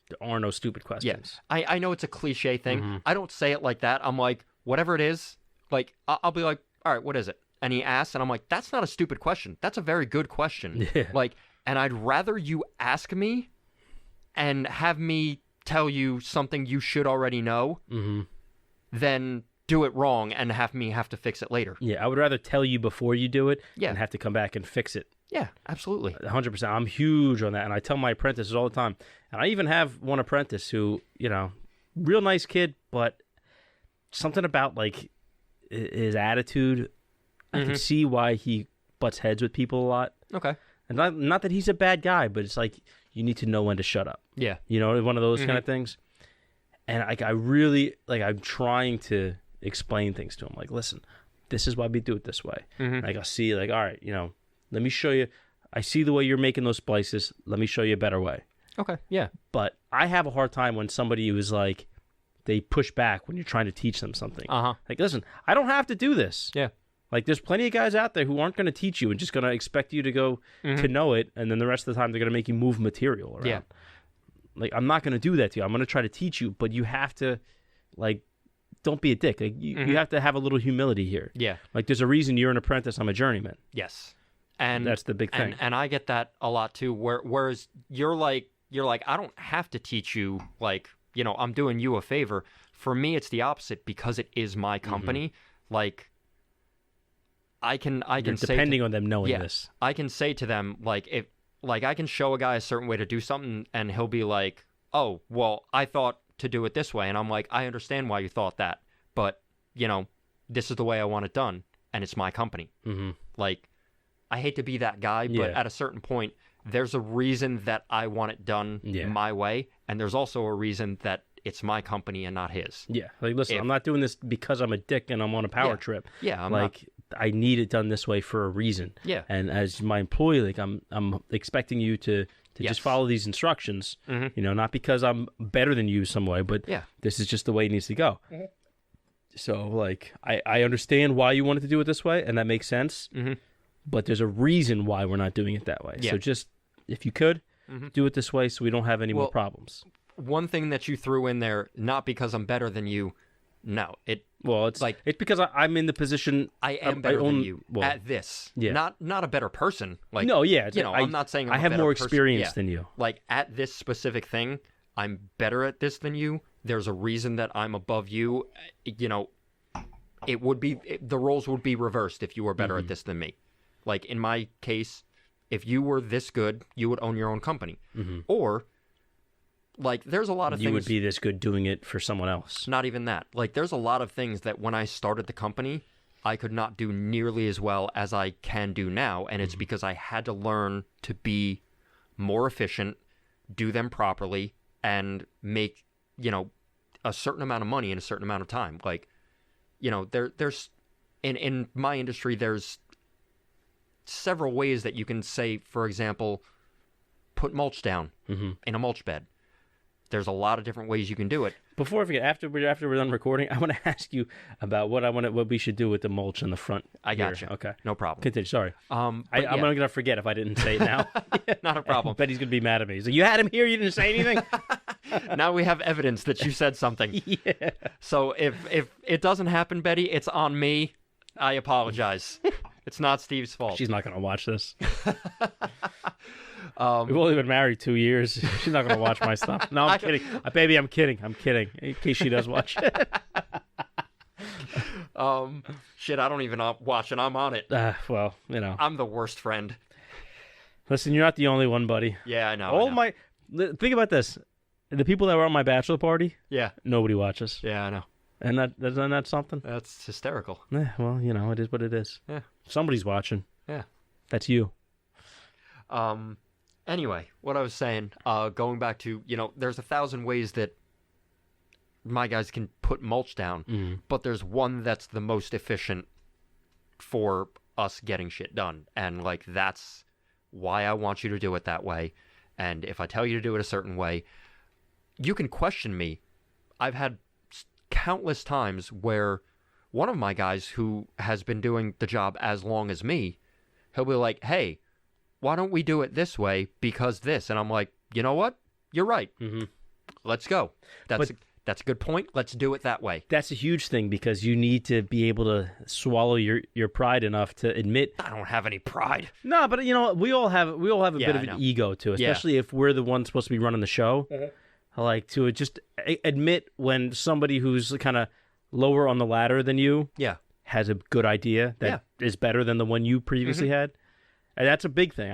There are no stupid questions. Yeah. I know it's a cliche thing. I don't say it like that. I'm like, whatever it is, like, I'll be like, all right, what is it? And he asks, and I'm like, that's not a stupid question. That's a very good question. Yeah. Like, and I'd rather you ask me and have me tell you something you should already know than do it wrong and have me have to fix it later. Yeah, I would rather tell you before you do it Yeah. and have to come back and fix it. Yeah, absolutely. 100%. I'm huge on that, and I tell my apprentices all the time. And I even have one apprentice who, real nice kid, but something about, like, his attitude, I can see why he butts heads with people a lot. Okay. And not that he's a bad guy, but it's like you need to know when to shut up. Yeah. One of those kind of things. And I really, like, I'm trying to explain things to him. Like, listen, this is why we do it this way. Like, I'll see, like, all right, let me show you. I see the way you're making those splices. Let me show you a better way. Okay, yeah. But I have a hard time when somebody who's like, they push back when you're trying to teach them something. Like, listen, I don't have to do this. Yeah. Like, there's plenty of guys out there who aren't going to teach you and just going to expect you to go to know it, and then the rest of the time they're going to make you move material around. Yeah. Like, I'm not going to do that to you. I'm going to try to teach you, but you have to, like, don't be a dick. Like, you have to have a little humility here. Yeah. Like, there's a reason you're an apprentice. I'm a journeyman. Yes. And that's the big thing. And I get that a lot too. Whereas you're like, I don't have to teach you. Like, I'm doing you a favor. For me, it's the opposite because it is my company. Like, I can You're say depending on them knowing yeah, this. I can say to them, like, if like I can show a guy a certain way to do something, and he'll be like, "Oh, well, I thought to do it this way," and I'm like, "I understand why you thought that, but this is the way I want it done, and it's my company." Like, I hate to be that guy, but at a certain point, there's a reason that I want it done my way, and there's also a reason that it's my company and not his. Yeah, like, listen, I'm not doing this because I'm a dick and I'm on a power trip. Yeah, I'm like, I need it done this way for a reason. Yeah. And as my employee, like, I'm expecting you to just follow these instructions. Not because I'm better than you some way, but this is just the way it needs to go. So, like, I understand why you wanted to do it this way, and that makes sense. But there's a reason why we're not doing it that way. So just, if you could, do it this way so we don't have any more problems. One thing that you threw in there, not because I'm better than you, no. It's like, it's because I'm in the position. I am better than you at this. Yeah. Not a better person. Like, no, yeah. I'm not saying I have more experience than you. Like, at this specific thing, I'm better at this than you. There's a reason that I'm above you. It would be, the roles would be reversed if you were better at this than me. Like, in my case, if you were this good, you would own your own company. Or, like, there's a lot of things... You would be this good doing it for someone else. Not even that. Like, there's a lot of things that when I started the company, I could not do nearly as well as I can do now. And it's because I had to learn to be more efficient, do them properly, and make, a certain amount of money in a certain amount of time. Like, there's... In my industry, there's several ways that you can say, for example, put mulch down in a mulch bed. There's a lot of different ways you can do it. Before I forget, after we're done recording, I want to ask you about what we should do with the mulch in the front. I got you. Okay, no problem. Continue. Sorry. I'm not gonna forget if I didn't say it now. Not a problem. But he's gonna be mad at me. So you had him here, you didn't say anything. Now we have evidence that you said something. Yeah. So if it doesn't happen, Betty, it's on me. I apologize. It's not Steve's fault. She's not gonna watch this. We've only been married 2 years. She's not going to watch my stuff. No, I'm kidding. Baby, I'm kidding. I'm kidding. In case she does watch it. Shit, I don't even watch it. I'm on it. Well, I'm the worst friend. Listen, you're not the only one, buddy. Yeah, I know. Think about this. The people that were on my bachelor party, nobody watches. Yeah, I know. And isn't that something? That's hysterical. Yeah, well, it is what it is. Yeah. Somebody's watching. Yeah. That's you. Anyway, what I was saying, going back to, there's 1,000 ways that my guys can put mulch down, but there's one that's the most efficient for us getting shit done. And, like, that's why I want you to do it that way. And if I tell you to do it a certain way, you can question me. I've had countless times where one of my guys who has been doing the job as long as me, he'll be like, "Hey, why don't we do it this way because this?" And I'm like, you know what? You're right. Let's go. That's a good point. Let's do it that way. That's a huge thing because you need to be able to swallow your pride enough to admit. I don't have any pride. No, but we all have a bit of an ego too, especially if we're the ones supposed to be running the show. I like to just admit when somebody who's kind of lower on the ladder than you has a good idea that is better than the one you previously had. And that's a big thing.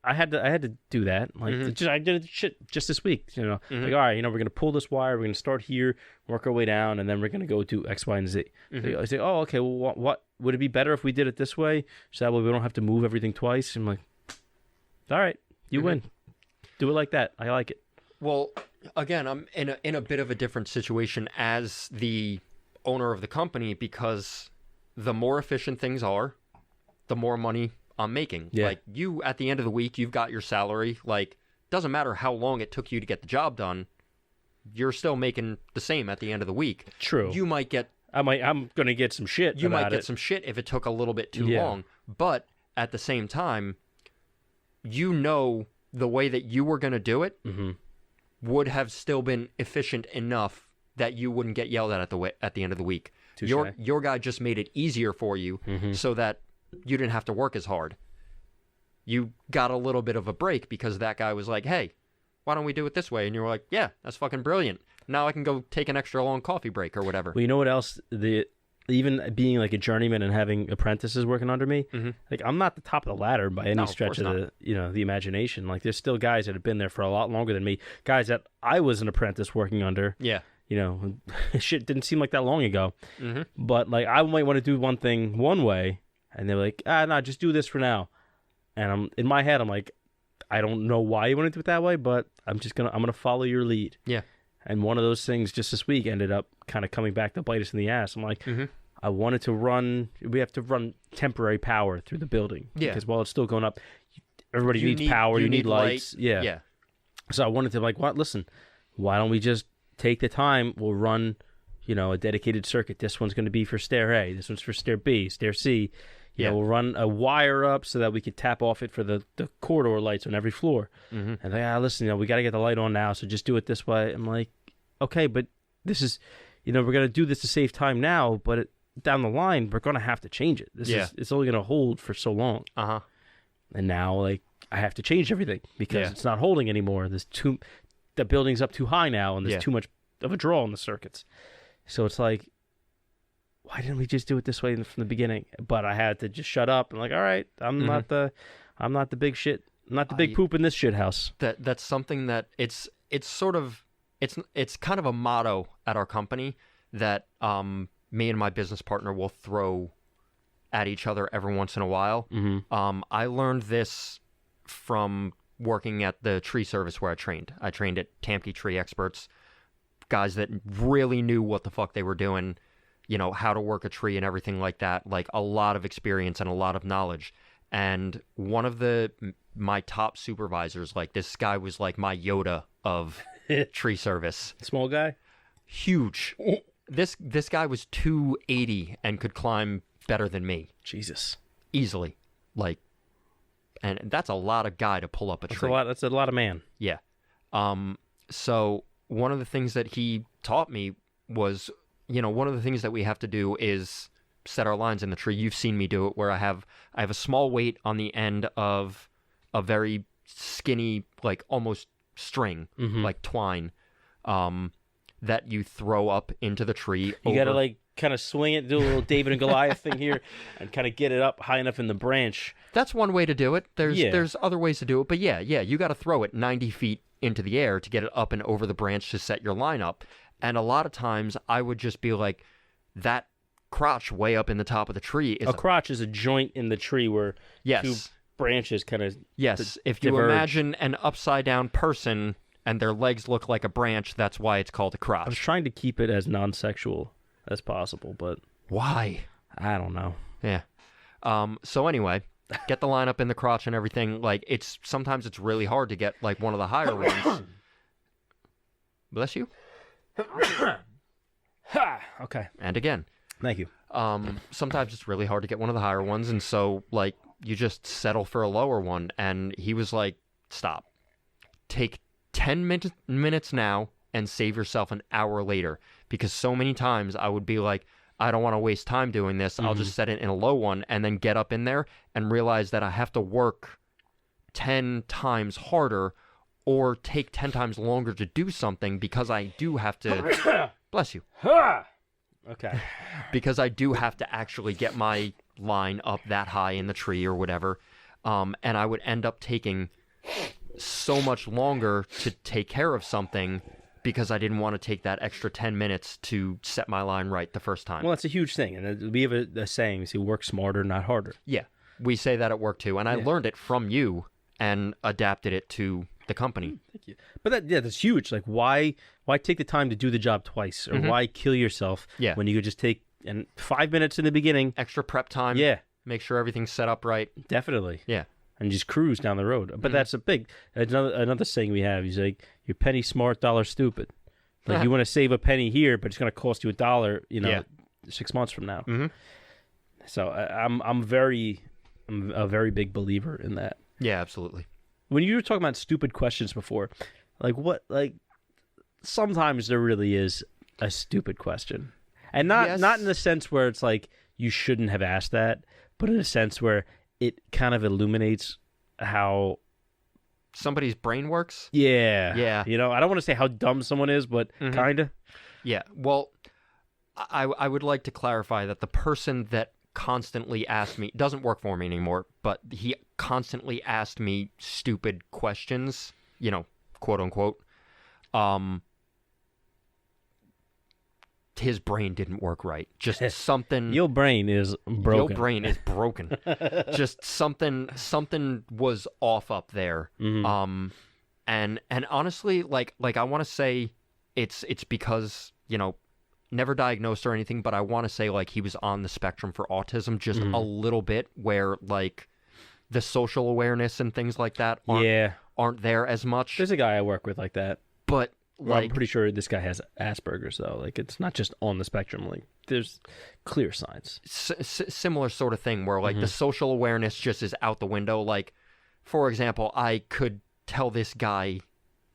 I had to do that. Like I did shit just this week. Like, all right, we're gonna pull this wire. We're gonna start here, work our way down, and then we're gonna go to X, Y, and Z. So I say, oh, okay. Well, what would it be better if we did it this way, so that way we don't have to move everything twice? I'm like, all right, you win. Do it like that. I like it. Well, again, I'm in a bit of a different situation as the owner of the company because the more efficient things are, the more money I'm making. Like, you, at the end of the week, you've got your salary. Like, doesn't matter how long it took you to get the job done, you're still making the same at the end of the week. True. You might get... I'm going to get some shit. You might get some shit if it took a little bit too long. But at the same time, the way that you were going to do it would have still been efficient enough that you wouldn't get yelled at the end of the week. Touché. Your guy just made it easier for you so that you didn't have to work as hard. You got a little bit of a break because that guy was like, "Hey, why don't we do it this way?" And you were like, "Yeah, that's fucking brilliant." now I can go take an extra long coffee break or whatever. Well, you know what else? Even being like a journeyman and having apprentices working under me, like I'm not the top of the ladder by any stretch of the imagination. Like there's still guys that have been there for a lot longer than me. Guys that I was an apprentice working under. Yeah. Shit didn't seem like that long ago. But like I might want to do one thing one way, and they're like, no, just do this for now. And in my head, I'm like, I don't know why you want to do it that way, but I'm gonna follow your lead. Yeah. And one of those things just this week ended up kind of coming back to bite us in the ass. I'm like, I wanted to we have to run temporary power through the building. Yeah. Because while it's still going up, everybody needs power, you need lights. Light. Yeah. So I wanted to listen, why don't we just take the time, we'll run, a dedicated circuit. This one's going to be for stair A, this one's for stair B, stair C. We'll run a wire up so that we could tap off it for the corridor lights on every floor. And listen, we got to get the light on now, so just do it this way. I'm like, okay, but this is, we're going to do this to save time now, but down the line, we're going to have to change it. It's only going to hold for so long. And now, like, I have to change everything because it's not holding anymore. The building's up too high now, and there's too much of a draw on the circuits. So it's like, why didn't we just do it this way from the beginning? But I had to just shut up and like, all right, I'm not the big shit, I'm not the big poop in this shit house. That's something that it's kind of a motto at our company that me and my business partner will throw at each other every once in a while. I learned this from working at the tree service where I trained. I trained at Tamke Tree Experts, guys that really knew what the fuck they were doing. How to work a tree and everything like that, like a lot of experience and a lot of knowledge. And one of my top supervisors, like this guy was like my Yoda of tree service. Small guy? Huge. This guy was 280 and could climb better than me. Jesus. Easily. And that's a lot of guy to pull up a tree. That's a lot of man. Yeah. So one of the things that he taught me was, one of the things that we have to do is set our lines in the tree. You've seen me do it where I have a small weight on the end of a very skinny, like almost string, like twine, that you throw up into the tree. You got to like kind of swing it, do a little David and Goliath thing here, and kind of get it up high enough in the branch. That's one way to do it. There's other ways to do it, but yeah, you got to throw it 90 feet into the air to get it up and over the branch to set your line up. And a lot of times I would just be like, that crotch way up in the top of the tree is... A crotch is a joint in the tree where two branches kind of... Yes, if you imagine an upside-down person and their legs look like a branch, that's why it's called a crotch. I was trying to keep it as non-sexual as possible, but... Why? I don't know. Yeah. So anyway, get the line up in the crotch and everything. Like, sometimes it's really hard to get, like, one of the higher ones. Bless you. Okay. And again. Thank you. Sometimes it's really hard to get one of the higher ones, and so, like, you just settle for a lower one. And he was like, stop. Take 10 minutes now and save yourself an hour later. Because so many times I would be like, I don't want to waste time doing this. I'll just set it in a low one and then get up in there and realize that I have to work 10 times harder or take 10 times longer to do something because I do have to... Bless you. Okay. Because I do have to actually get my line up that high in the tree or whatever. And I would end up taking so much longer to take care of something because I didn't want to take that extra 10 minutes to set my line right the first time. Well, that's a huge thing. And we have a saying, we say, work smarter, not harder. Yeah. We say that at work too. And I learned it from you and adapted it to the company. Thank you. But that's huge. Like, why take the time to do the job twice? Or why kill yourself when you could just take 5 minutes in the beginning? Extra prep time. Yeah. Make sure everything's set up right. Definitely. Yeah. And just cruise down the road. But that's another saying we have. He's like, you're penny smart, dollar stupid. Like, you want to save a penny here, but it's going to cost you $1, 6 months from now. So I'm a very big believer in that. Yeah, absolutely. When you were talking about stupid questions before, sometimes there really is a stupid question. And not in the sense where it's like you shouldn't have asked that, but in a sense where it kind of illuminates how somebody's brain works. Yeah. Yeah. You know, I don't want to say how dumb someone is, but kind of. Yeah. Well, I would like to clarify that the person that constantly asked me doesn't work for me anymore, but he constantly asked me stupid questions, you know, quote unquote. His brain didn't work right. Just something. Your brain is broken. Your brain is broken. Just something was off up there. And honestly, like I want to say it's because, you know, never diagnosed or anything, but I want to say like he was on the spectrum for autism just a little bit, where like the social awareness and things like that aren't there as much. There's a guy I work with like that. But Well, like, I'm pretty sure this guy has Asperger's, though. Like, it's not just on the spectrum. Like, there's clear signs. Similar sort of thing where, like, the social awareness just is out the window. Like, for example, I could tell this guy,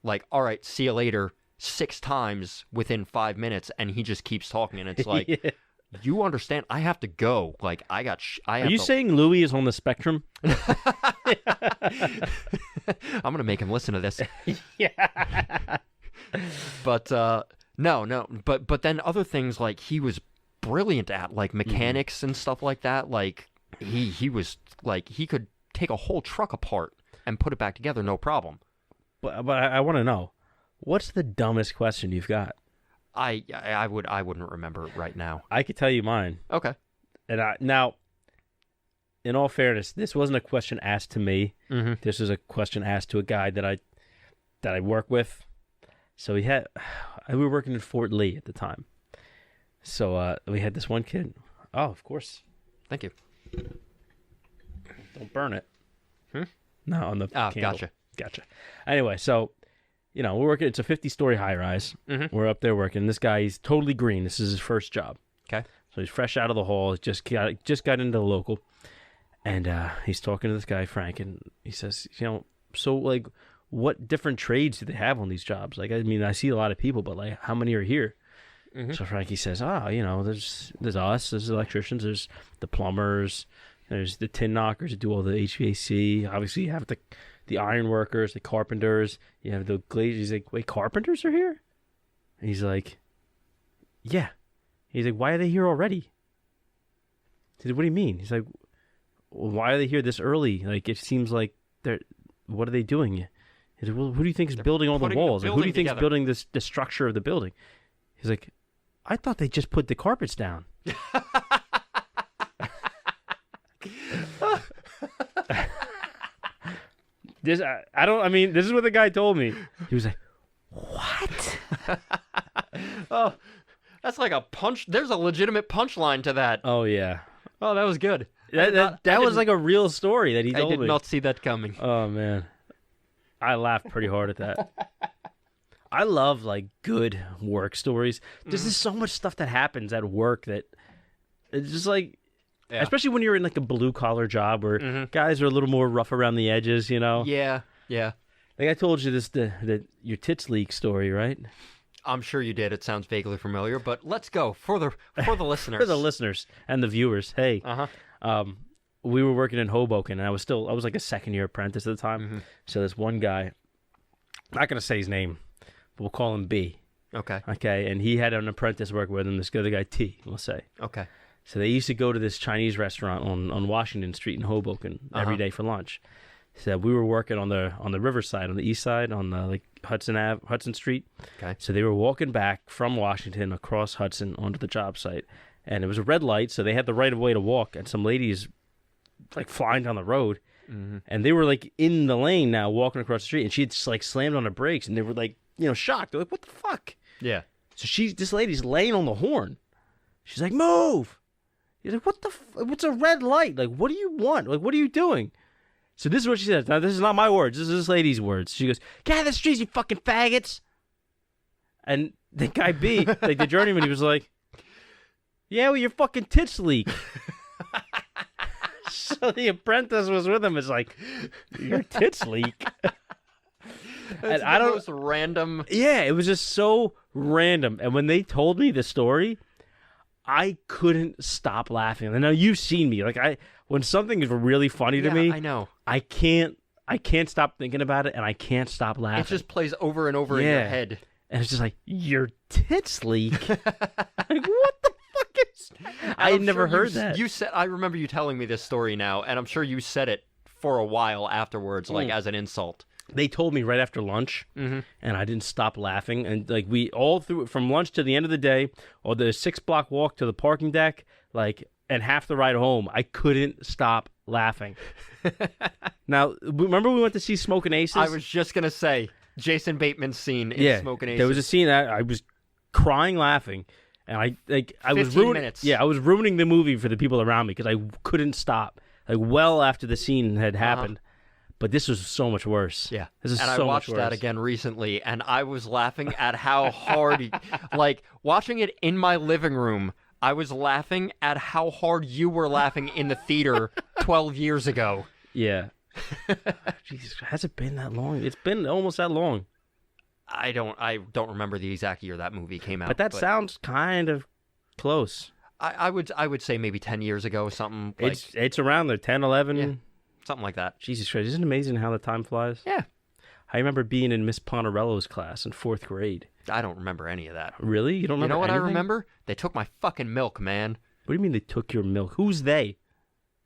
like, all right, see you later, 6 times within 5 minutes, and he just keeps talking, and it's like, Yeah. you understand, I have to go. Like, I have Are you saying Louis is on the spectrum? I'm going to make him listen to this. Yeah. But no. But then other things, like, he was brilliant at, like, mechanics and stuff like that. Like, he was like, he could take a whole truck apart and put it back together, no problem. But I want to know, what's the dumbest question you've got? I wouldn't remember it right now. I could tell you mine. Okay. And now, in all fairness, this wasn't a question asked to me. This was a question asked to a guy that I work with. So we were working in Fort Lee at the time. So we had this one kid. Oh, of course. Thank you. Don't burn it. No, on the candle. Gotcha. Anyway, so, you know, we're working. It's a 50-story high-rise. We're up there working. This guy, he's totally green. This is his first job. Okay. So he's fresh out of the hall. He just got into the local. And he's talking to this guy, Frank, and he says, you know, so, like, what different trades do they have on these jobs? Like, I mean, I see a lot of people, but, like, how many are here? So Frankie says, you know, there's us, there's electricians, there's the plumbers, there's the tin knockers that do all the HVAC. Obviously, you have the iron workers, the carpenters, you have the glazers. He's like, wait, carpenters are here? And he's like, yeah. He's like, why are they here already? He said, what do you mean? He's like, well, why are they here this early? Like, it seems like what are they doing? He's like, well, who do you think is building all the walls? Like, who do you think is building the structure of the building? He's like, I thought they just put the carpets down. This is what the guy told me. He was like, what? Oh, that's like a punch. There's a legitimate punchline to that. Oh, yeah. Oh, that was good. That was like a real story that he told me. I did not see that coming. Oh, man. I laughed pretty hard at that. I love, like, good work stories. There's just so much stuff that happens at work that it's just like, especially when you're in, like, a blue-collar job where guys are a little more rough around the edges, you know? Yeah. Like, I told you your tits leak story, right? I'm sure you did. It sounds vaguely familiar, but let's go for the listeners. For the listeners and the viewers. Hey, we were working in Hoboken, and I was like a second-year apprentice at the time. So this one guy, I'm not going to say his name, but we'll call him B. Okay, and he had an apprentice work with him, this other guy T, we'll say. Okay. So they used to go to this Chinese restaurant on Washington Street in Hoboken every day for lunch. So we were working on the riverside, on the east side, on like Hudson Street. Okay. So they were walking back from Washington across Hudson onto the job site, and it was a red light, so they had the right of way to walk. And some ladies, like, flying down the road, and they were like in the lane now, walking across the street, and she had just, like, slammed on the brakes, and they were like, you know, shocked. They're like, "What the fuck?" Yeah. So this lady's laying on the horn. She's like, "Move!" He's like, "What the? What's a red light? Like, what do you want? Like, what are you doing?" So this is what she says. Now, this is not my words. This is this lady's words. She goes, "Get out of the streets, you fucking faggots!" And the guy B, like the journeyman, he was like, "Yeah, well, your fucking tits leak." So the apprentice was with him. It's like, "Your tits leak." It's the most random. Yeah, it was just so random. And when they told me the story, I couldn't stop laughing. And now you've seen me. Like, when something is really funny to me, I know. I can't I can't stop thinking about it, and I can't stop laughing. It just plays over and over in your head. And it's just like, your tits leak. Like, what the fuck is... I had never heard that. You said, I remember you telling me this story now, and I'm sure you said it for a while afterwards, like as an insult. They told me right after lunch, and I didn't stop laughing. And like we all through from lunch to the end of the day, or the 6-block walk to the parking deck, like, and half the ride home, I couldn't stop laughing. Now, remember we went to see Smoking Aces? I was just gonna say Jason Bateman's scene in Smoking Aces. There was a scene that I was crying laughing, and I was minutes. Yeah, I was ruining the movie for the people around me because I couldn't stop. Like well after the scene had happened. But this was so much worse. Yeah. This is and so I watched much worse. that again recently, and I was laughing at how hard, like, watching it in my living room, I was laughing at how hard you were laughing in the theater 12 years ago. Yeah. Jesus, has it been that long? It's been almost that long. I don't remember the exact year that movie came out. But that sounds kind of close. I would say maybe 10 years ago, something like... It's around there, 10, 11. Yeah. Something like that. Jesus Christ, isn't it amazing how the time flies? Yeah. I remember being in Miss Pontarello's class in 4th grade. I don't remember any of that. Really? You don't remember You know what anything? I remember? They took my fucking milk, man. What do you mean they took your milk? Who's they?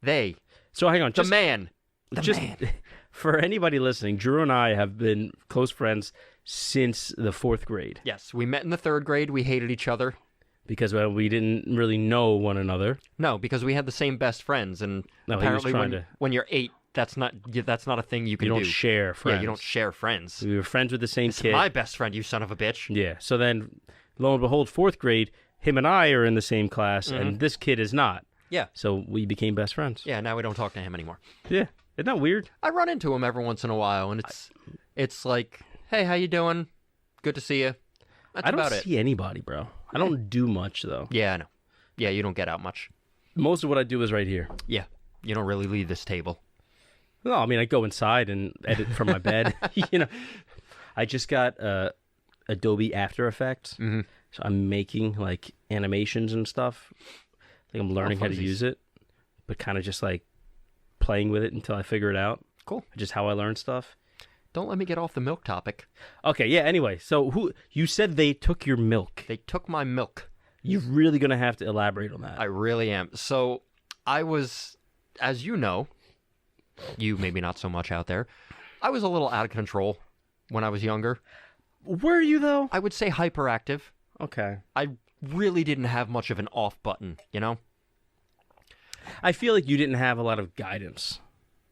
They. So hang on. The man. The man. For anybody listening, Drew and I have been close friends since the 4th grade. Yes, we met in the 3rd grade. We hated each other. Because we didn't really know one another. No, because we had the same best friends, and apparently when you're 8, that's not a thing you can do. You don't share friends. Yeah, you don't share friends. We were friends with the same kid. My best friend, you son of a bitch. Yeah. So then, lo and behold, 4th grade, him and I are in the same class, and this kid is not. Yeah. So we became best friends. Yeah. Now we don't talk to him anymore. Yeah. Isn't that weird? I run into him every once in a while, and it's like, hey, how you doing? Good to see you. That's I don't about it. see anybody, bro. I don't do much, though. Yeah, I know. Yeah, you don't get out much. Most of what I do is right here. Yeah, you don't really leave this table. No, I mean, I go inside and edit from my bed. You know, I just got Adobe After Effects, so I'm making like animations and stuff. Like I'm learning how to use it, but kind of just like playing with it until I figure it out. Cool. Just how I learn stuff. Don't let me get off the milk topic. Okay, yeah, anyway, so you said they took your milk. They took my milk. You're really going to have to elaborate on that. I really am. So I was, as you know, you maybe not so much out there, I was a little out of control when I was younger. Were you, though? I would say hyperactive. Okay. I really didn't have much of an off button, you know? I feel like you didn't have a lot of guidance.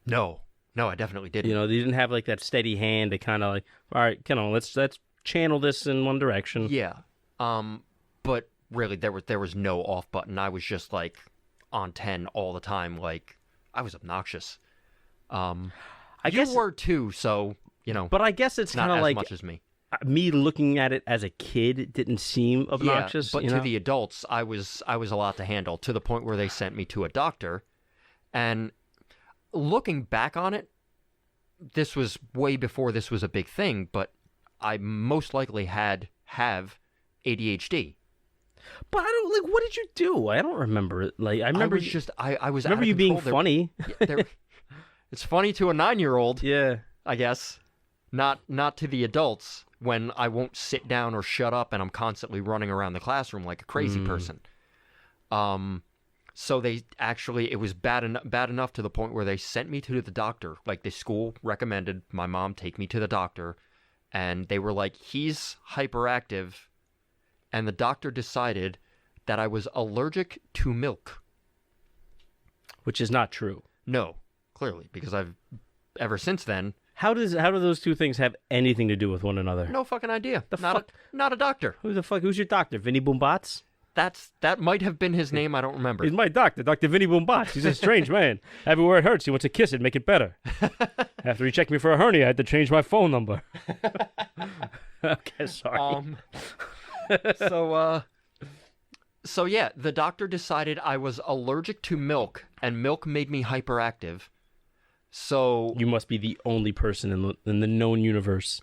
No, I definitely didn't. You know, you didn't have like that steady hand to kind of like, all right, let's channel this in one direction. Yeah. But really there was no off button. I was just like on 10 all the time. Like I was obnoxious. I guess you were too, so, you know. But I guess it's not kind of like as much as me. Me looking at it as a kid didn't seem obnoxious. Yeah, but to the adults, I was a lot to handle, to the point where they sent me to a doctor. And looking back on it, this was way before this was a big thing, but I most likely have ADHD. But I don't like. What did you do? I don't remember it. Like I remember I was. Remember you being funny. It's funny to a 9-year-old. Yeah, I guess. Not to the adults when I won't sit down or shut up and I'm constantly running around the classroom like a crazy person. So it was bad enough to the point where they sent me to the doctor. Like the school recommended my mom take me to the doctor, and they were like, he's hyperactive, and the doctor decided that I was allergic to milk. Which is not true. No, clearly, because ever since then. How do those two things have anything to do with one another? No fucking idea. Not a doctor. Who's your doctor? Vinny Boombats? That might have been his name. I don't remember. He's my doctor, Dr. Vinny Boombats. He's a strange man. Everywhere it hurts, he wants to kiss it, make it better. After he checked me for a hernia, I had to change my phone number. Okay, sorry. So yeah, the doctor decided I was allergic to milk, and milk made me hyperactive. So you must be the only person in the known universe.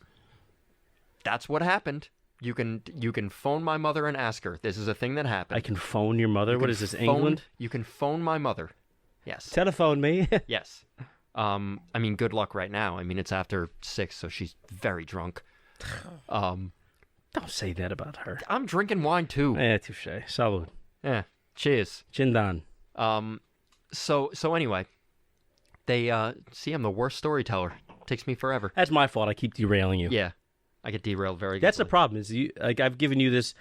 That's what happened. You can phone my mother and ask her. This is a thing that happened. I can phone your mother? What is this, England? You can phone my mother. Yes. Telephone me? Yes. I mean, good luck right now. I mean, it's after 6, so she's very drunk. Don't say that about her. I'm drinking wine too. Yeah, touche. Salud. Yeah. Cheers. Chindan. So anyway, they see I'm the worst storyteller. Takes me forever. That's my fault. I keep derailing you. Yeah, I get derailed very. That's the easily. problem. Is you like I've given you this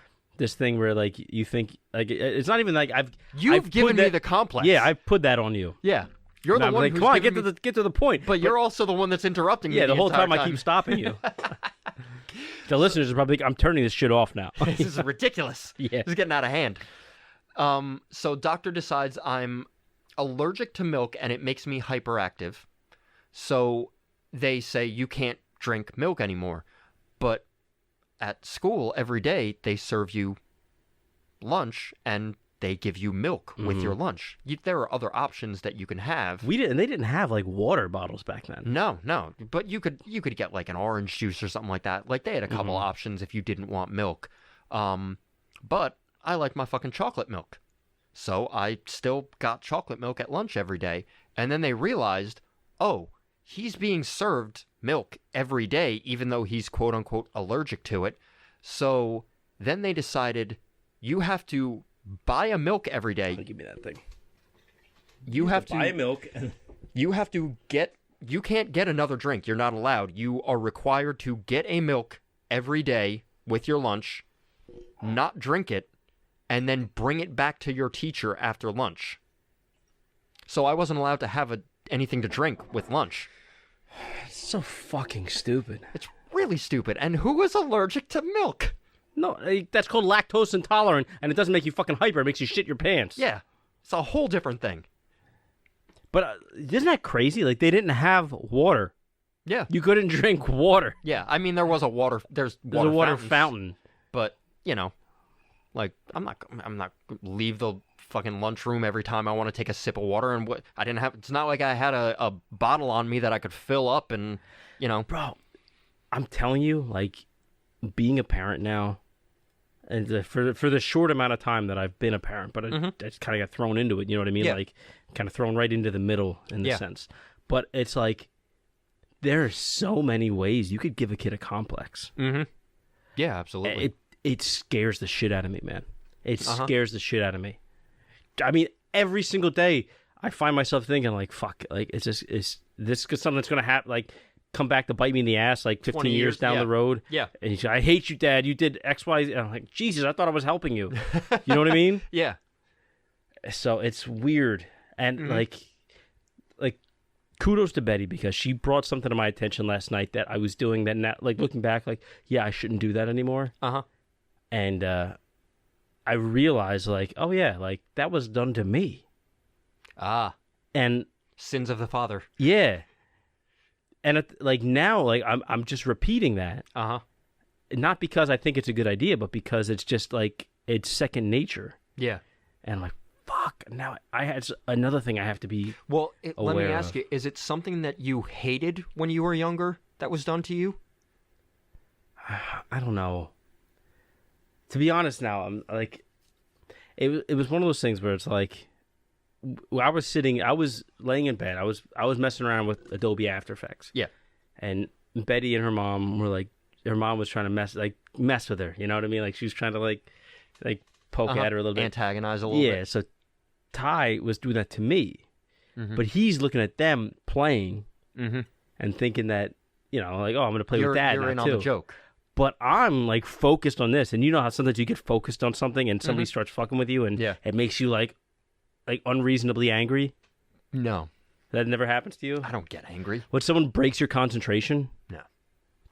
thing where like you think like it's not even like You've I've given put me that, the complex. Yeah, I put that on you. Yeah, you're the I'm one like, who's come on, giving me... get to the point. But you're also the one that's interrupting me. Yeah, the whole entire time I keep stopping you. The listeners are probably I'm turning this shit off now. This is ridiculous. Yeah. This is getting out of hand. So doctor decides I'm allergic to milk and it makes me hyperactive. So they say you can't drink milk anymore. But at school every day they serve you lunch and they give you milk with your lunch. There are other options that you can have. They didn't have like water bottles back then. No, but you could get like an orange juice or something like that. Like they had a couple options if you didn't want milk. But I like my fucking chocolate milk. So I still got chocolate milk at lunch every day. And then they realized, oh, he's being served milk every day, even though he's quote unquote allergic to it. So then they decided you have to buy a milk every day. Give me that thing. You have to buy milk. You have to get. You can't get another drink. You're not allowed. You are required to get a milk every day with your lunch, not drink it, and then bring it back to your teacher after lunch. So I wasn't allowed to have anything to drink with lunch. It's so fucking stupid. It's really stupid. And who is allergic to milk? No, that's called lactose intolerant, and it doesn't make you fucking hyper. It makes you shit your pants. Yeah, it's a whole different thing. But isn't that crazy? Like, they didn't have water. Yeah. You couldn't drink water. Yeah, I mean, there was a water... There's a water fountains, fountain. But, you know, like, I'm not leave the fucking lunchroom every time I want to take a sip of water. And what I didn't have... It's not like I had a bottle on me that I could fill up and, you know... Bro, I'm telling you, like, being a parent now... And for the short amount of time that I've been a parent, but I just kind of got thrown into it, you know what I mean? Yeah. Like, kind of thrown right into the middle in the sense. But it's like, there are so many ways you could give a kid a complex. Mm-hmm. Yeah, absolutely. It scares the shit out of me, man. It scares the shit out of me. I mean, every single day, I find myself thinking, like, fuck, like, is this something that's going to happen, like, come back to bite me in the ass like 15 years down the road. Yeah. And he's like, I hate you, Dad. You did X, Y, Z. And I'm like, Jesus, I thought I was helping you. You know what I mean? Yeah. So it's weird. And like kudos to Betty because she brought something to my attention last night that I was doing that now, like looking back, like, yeah, I shouldn't do that anymore. Uh-huh. And I realized like, oh yeah, like that was done to me. Ah. And Sins of the father. yeah. And like now, like I'm just repeating that, Uh-huh. not because I think it's a good idea, but because it's just like it's second nature. Yeah. And I'm like, fuck. Now I had another thing I have to be. Well, let me aware ask of. you: is it something that you hated when you were younger that was done to you? I don't know. To be honest, now I'm like, it was one of those things where it's like, I was laying in bed. I was messing around with Adobe After Effects. Yeah. And Betty and her mom were like, her mom was trying to mess with her. You know what I mean? Like she was trying to like poke at her a little bit. Antagonize a little bit. Yeah. So Ty was doing that to me, but he's looking at them playing and thinking that, you know, like, oh, I'm going to play with Dad You're now in too. on the joke. But I'm like focused on this, and you know how sometimes you get focused on something and somebody starts fucking with you, and it makes you like unreasonably angry. No. That never happens to you? I don't get angry. When someone breaks your concentration? No.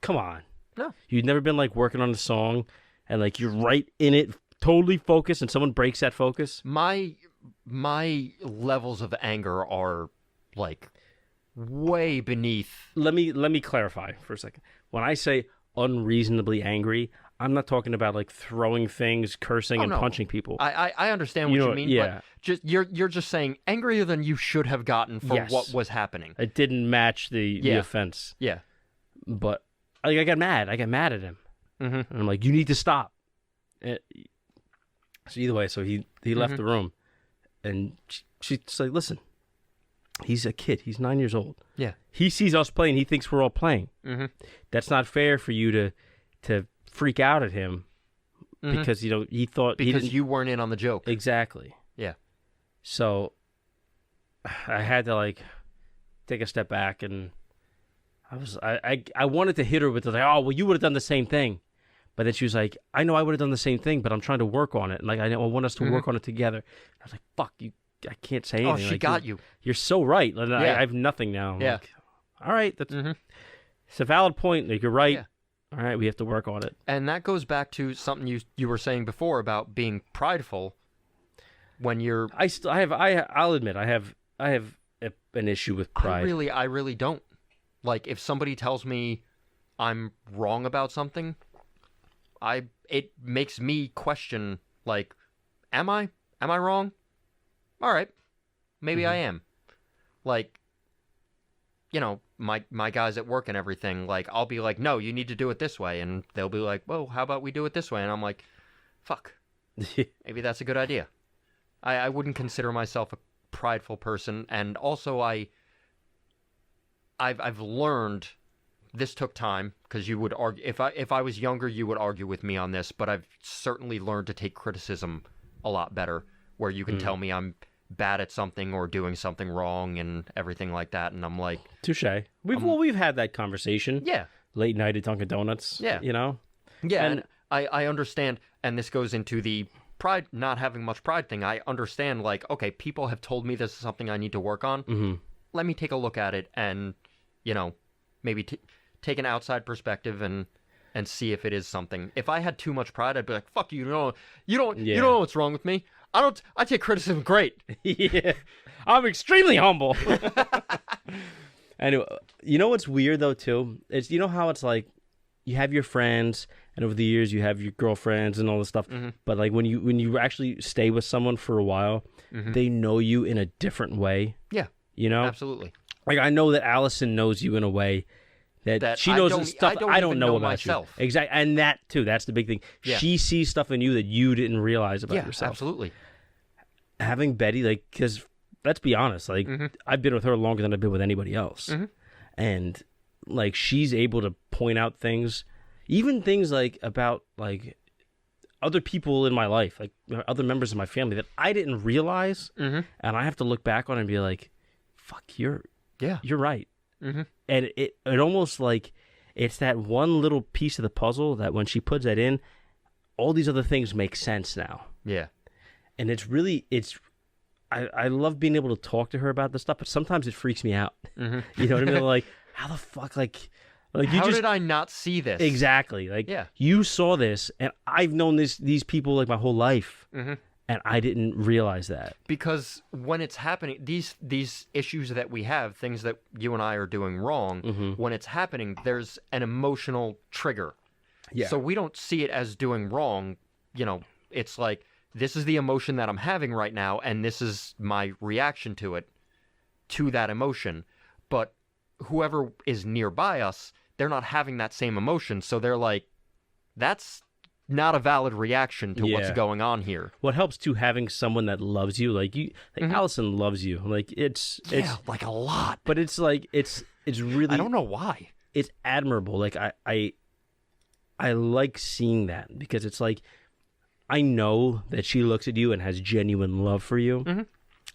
Come on. No. You've never been like working on a song and like you're right in it, totally focused, and someone breaks that focus? My levels of anger are like way beneath. Let me clarify for a second. When I say unreasonably angry, I'm not talking about like throwing things, cursing, and no. punching people. I understand what you mean, yeah. but just you're just saying angrier than you should have gotten for what was happening. It didn't match the offense. Yeah. But like, I got mad at him. And I'm like, you need to stop. So either way, so he left the room, and she's like, listen, He's a kid. He's 9 years old. Yeah. He sees us playing. He thinks we're all playing. Mm-hmm. That's not fair for you to freak out at him because he thought you weren't in on the joke. Exactly. Yeah. So I had to like take a step back, and I wanted to hit her with like, oh well, you would have done the same thing, but then she was like, I know I would have done the same thing, but I'm trying to work on it, and like I want us to work on it together. I was like, fuck you. I can't say anything. Oh, she like, got you. You're so right. And Yeah. I have nothing now. I'm Yeah. like, all right. That's it's a valid point. Like, you're right. Yeah. All right. We have to work on it. And that goes back to something you were saying before about being prideful when you're... I'll admit, I have an issue with pride. I really don't. Like, if somebody tells me I'm wrong about something, it makes me question, like, am I wrong? All right, maybe I am. Like, my guys at work and everything, like, I'll be like, no, you need to do it this way. And they'll be like, well, how about we do it this way? And I'm like, fuck, maybe that's a good idea. I wouldn't consider myself a prideful person. And also I've learned, this took time, because you would argue, if I was younger, you would argue with me on this, but I've certainly learned to take criticism a lot better, where you can tell me I'm bad at something or doing something wrong and everything like that, and I'm like, touche. We've had that conversation. Yeah. Late night at Dunkin' Donuts. Yeah. Yeah, and I understand, and this goes into the pride, not having much pride thing. I understand, like, okay, people have told me this is something I need to work on. Mm-hmm. Let me take a look at it and, maybe take an outside perspective and see if it is something. If I had too much pride, I'd be like, fuck you, you don't know what's wrong with me. I take criticism great. Yeah. I'm extremely humble. Anyway, you know what's weird though too? It's how it's like you have your friends, and over the years you have your girlfriends and all this stuff. Mm-hmm. But like when you actually stay with someone for a while, they know you in a different way. Yeah. Absolutely. Like I know that Allison knows you in a way that she knows the stuff I don't know about myself. You. Exactly. And that too, that's the big thing. Yeah. She sees stuff in you that you didn't realize about yourself. Absolutely. Having Betty, like, because let's be honest, like, I've been with her longer than I've been with anybody else. Mm-hmm. And, like, she's able to point out things, even things, like, about, like, other people in my life, like, other members of my family that I didn't realize. Mm-hmm. And I have to look back on and be like, fuck, you're right. Mm-hmm. And it almost, like, it's that one little piece of the puzzle that when she puts that in, all these other things make sense now. Yeah. And I love being able to talk to her about this stuff, but sometimes it freaks me out. Mm-hmm. You know what I mean? Like, how the fuck, like how did I not see this? Exactly. Like, you saw this, and I've known these people like my whole life, and I didn't realize that. Because when it's happening, these issues that we have, things that you and I are doing wrong, when it's happening, there's an emotional trigger. Yeah. So we don't see it as doing wrong. It's like, this is the emotion that I'm having right now, and this is my reaction to that emotion. But whoever is nearby us, they're not having that same emotion, so they're like, that's not a valid reaction to what's going on here. What helps too, having someone that loves you, like Allison loves you, like it's like a lot. But it's like it's really, I don't know why. It's admirable. Like I like seeing that, because it's like, I know that she looks at you and has genuine love for you. Mm-hmm.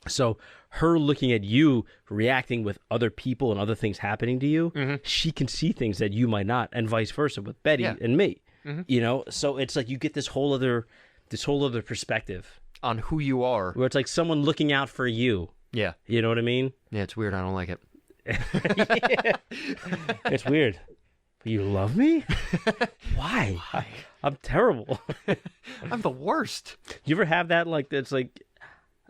So her looking at you, reacting with other people and other things happening to you, she can see things that you might not, and vice versa with Betty and me. Mm-hmm. So it's like you get this whole other perspective on who you are, where it's like someone looking out for you. Yeah. You know what I mean? Yeah, it's weird. I don't like it. It's weird. You love me? Why? I'm terrible. I'm the worst. You ever have that, like, that's like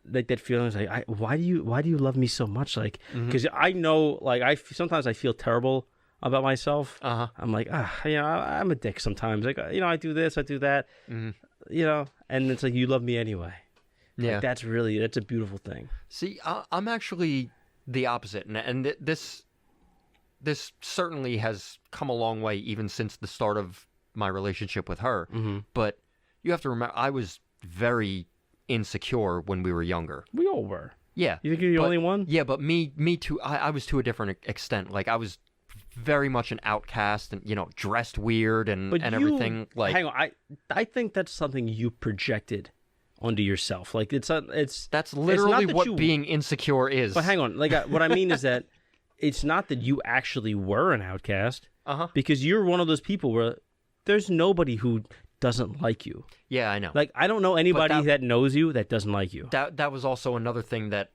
that feeling, like, why do you love me so much? Like, because I know, like, sometimes I feel terrible about myself. I'm like, I'm a dick sometimes. Like, I do this, I do that. And it's like, you love me anyway. Yeah, like, that's a beautiful thing. See, I'm actually the opposite, and this certainly has come a long way even since the start of my relationship with her. Mm-hmm. But you have to remember, I was very insecure when we were younger. We all were. Yeah. You think you're the only one? Yeah, but me too. I was to a different extent. Like I was very much an outcast and, dressed weird and everything. Like, hang on, I think that's something you projected onto yourself. Like that's literally that what being insecure is. But hang on, like what I mean is that it's not that you actually were an outcast. Because you're one of those people where there's nobody who doesn't like you. Yeah, I know. Like I don't know anybody that knows you that doesn't like you. That was also another thing that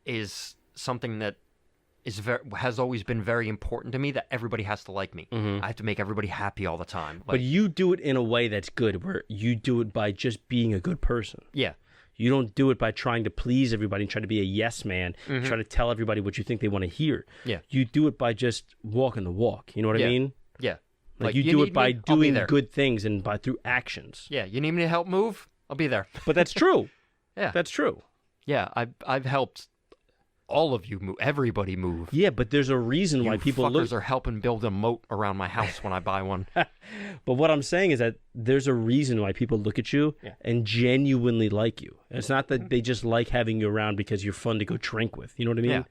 is something that has always been very important to me, that everybody has to like me. I have to make everybody happy all the time. Like, but you do it in a way that's good, where you do it by just being a good person. Yeah. You don't do it by trying to please everybody and try to be a yes man, try to tell everybody what you think they want to hear. Yeah. You do it by just walking the walk. You know what I mean? Yeah. Like you do it by doing good things and through actions. Yeah. You need me to help move? I'll be there. But that's true. Yeah. That's true. Yeah. I've helped all of you move. Everybody move. Yeah, but there's a reason why people fuckers are helping build a moat around my house when I buy one. But what I'm saying is that there's a reason why people look at you and genuinely like you. It's not that they just like having you around because you're fun to go drink with. You know what I mean? Yeah.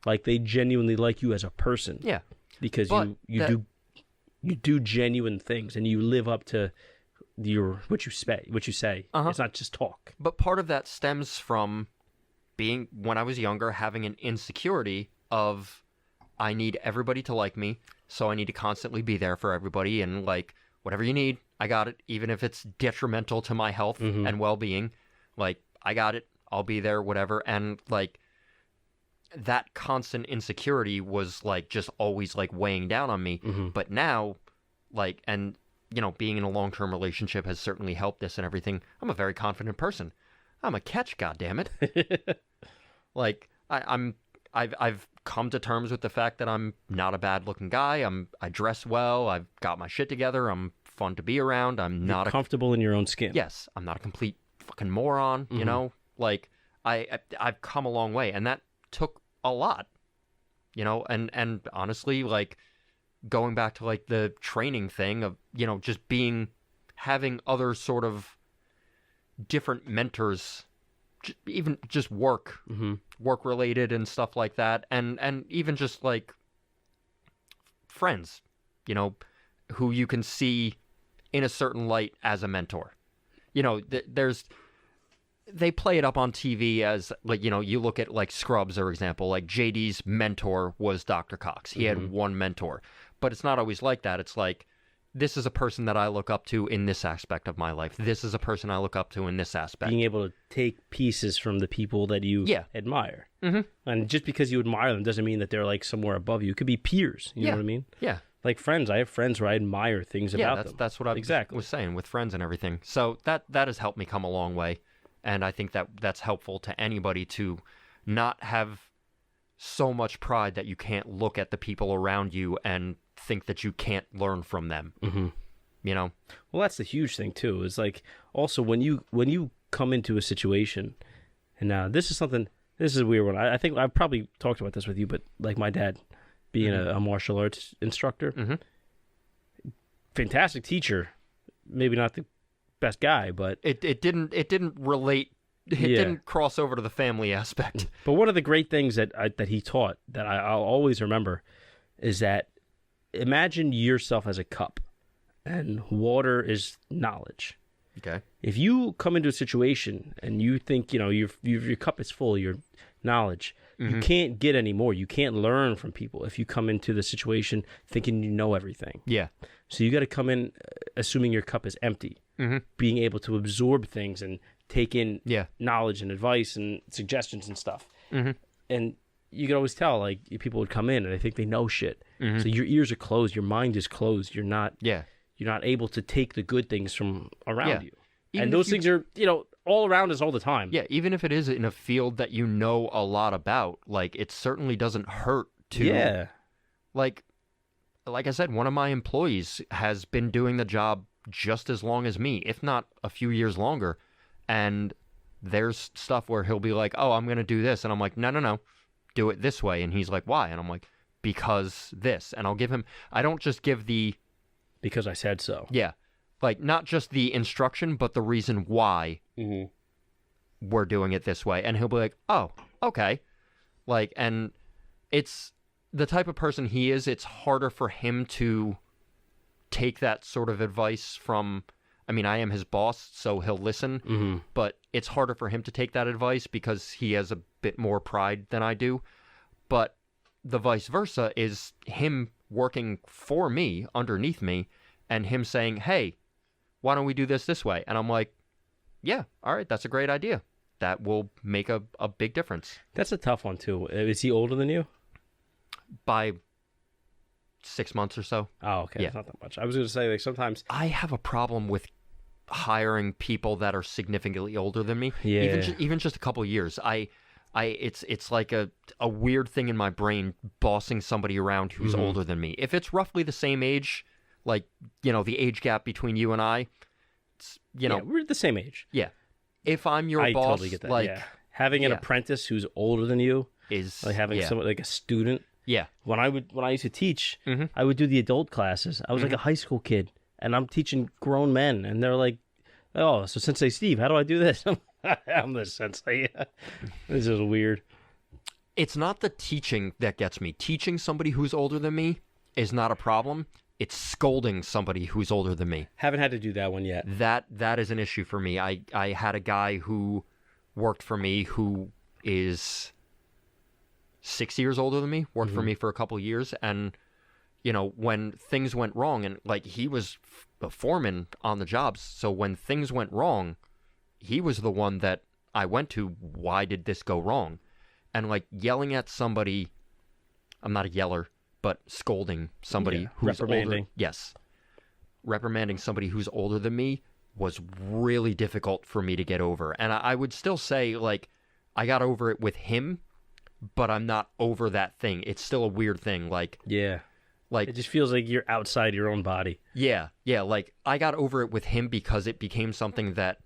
Like they genuinely like you as a person. Yeah. Because you do genuine things and you live up to what you say. It's not just talk. But part of that stems from being, when I was younger, having an insecurity of, I need everybody to like me, so I need to constantly be there for everybody, and like, whatever you need, I got it, even if it's detrimental to my health and well-being. Like, I got it, I'll be there, whatever. And like, that constant insecurity was like just always like weighing down on me. But now, like, and being in a long-term relationship has certainly helped this and everything. I'm a very confident person. I'm a catch, goddammit. Like I've come to terms with the fact that I'm not a bad-looking guy. I dress well. I've got my shit together. I'm fun to be around. I'm not comfortable in your own skin. Yes, I'm not a complete fucking moron. Like I've come a long way, and that took a lot. And honestly, like going back to like the training thing of just having other sort of different mentors, even just work related and stuff like that, and even just like friends, who you can see in a certain light as a mentor. They play it up on TV as like, you look at like Scrubs, for example, like JD's mentor was Dr. Cox. He had one mentor, but it's not always like that. It's like, this is a person that I look up to in this aspect of my life. This is a person I look up to in this aspect. Being able to take pieces from the people that you admire. And just because you admire them doesn't mean that they're like somewhere above you. It could be peers. You know what I mean? Yeah. Like friends. I have friends where I admire things about them. That's what I was saying with friends and everything. So that has helped me come a long way. And I think that's helpful to anybody to not have so much pride that you can't look at the people around you and think that you can't learn from them. Well, that's the huge thing too, is like also when you come into a situation, and this is a weird one. I think I've probably talked about this with you, but like my dad being a martial arts instructor, fantastic teacher, maybe not the best guy, but it didn't relate. It didn't cross over to the family aspect. But one of the great things that he taught that I'll always remember is that imagine yourself as a cup, and water is knowledge. Okay. If you come into a situation and you think your cup is full, your knowledge, you can't get any more. You can't learn from people if you come into the situation thinking you know everything. Yeah. So you got to come in assuming your cup is empty, being able to absorb things and take in knowledge and advice and suggestions and stuff. And you could always tell, like, people would come in and they think they know shit. So your ears are closed, your mind is closed. You're not able to take the good things from around you. And those things are, all around us all the time. Yeah, even if it is in a field that you know a lot about, like, it certainly doesn't hurt to... Yeah. Like I said, one of my employees has been doing the job just as long as me, if not a few years longer. And there's stuff where he'll be like, oh, I'm going to do this. And I'm like, no, do it this way. And he's like, why? And I'm like, because this. And I'll give him, I don't just give the... Because I said so. Yeah. Like, not just the instruction, but the reason why we're doing it this way. And he'll be like, oh, okay. Like, and it's the type of person he is, it's harder for him to take that sort of advice from, I mean, I am his boss, so he'll listen, but it's harder for him to take that advice because he has a bit more pride than I do. But the vice versa is him working for me, underneath me, and him saying, hey, why don't we do this way? And I'm like, yeah, all right, that's a great idea. That will make a big difference. That's a tough one, too. Is he older than you? By 6 months or so. Oh, okay. Yeah. It's not that much. I was going to say, like, sometimes... I have a problem with hiring people that are significantly older than me. Yeah. Even just a couple years. It's like a weird thing in my brain bossing somebody around who's older than me. If it's roughly the same age, like, you know, the age gap between you and I, it's, you know, we're the same age. Yeah. If I'm your I boss, totally get that. like, having an apprentice who's older than you is like having someone like a student. Yeah. When I used to teach, I would do the adult classes. I was like a high school kid, and I'm teaching grown men, and they're like, "Oh, so Sensei Steve, how do I do this?" I'm the sensei. This is weird. It's not the teaching that gets me. Teaching somebody who's older than me is not a problem. It's scolding somebody who's older than me. Haven't had to do that one yet. That is an issue for me. I had a guy who worked for me who is 6 years older than me, worked for me for a couple years, and, you know, when things went wrong, and, like, he was a foreman on the jobs, so when things went wrong, he was the one that I went to, why did this go wrong? And, like, yelling at somebody, I'm not a yeller, but scolding somebody who's reprimanding. older. Yes. Reprimanding somebody who's older than me was really difficult for me to get over. And I would still say, like, I got over it with him, but I'm not over that thing. It's still a weird thing. Like, it just feels like you're outside your own body. Yeah. Like, I got over it with him because it became something that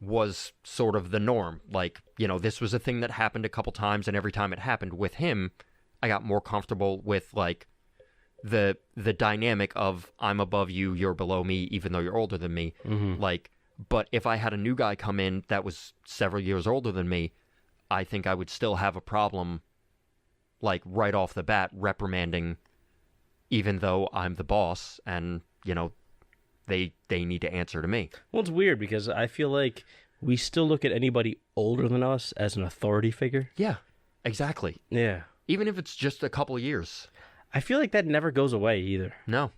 was sort of the norm. Like, you know, this was a thing that happened a couple times, and every time it happened with him, I got more comfortable with, like, the dynamic of I'm above you, you're below me, even though you're older than me. Like, but if I had a new guy come in that was several years older than me, I think I would still have a problem, like, right off the bat, reprimanding, even though I'm the boss and, you know, they need to answer to me. Well, it's weird because I feel like we still look at anybody older than us as an authority figure. Yeah, exactly. Yeah. Even if it's just a couple of years. I feel like that never goes away either. No.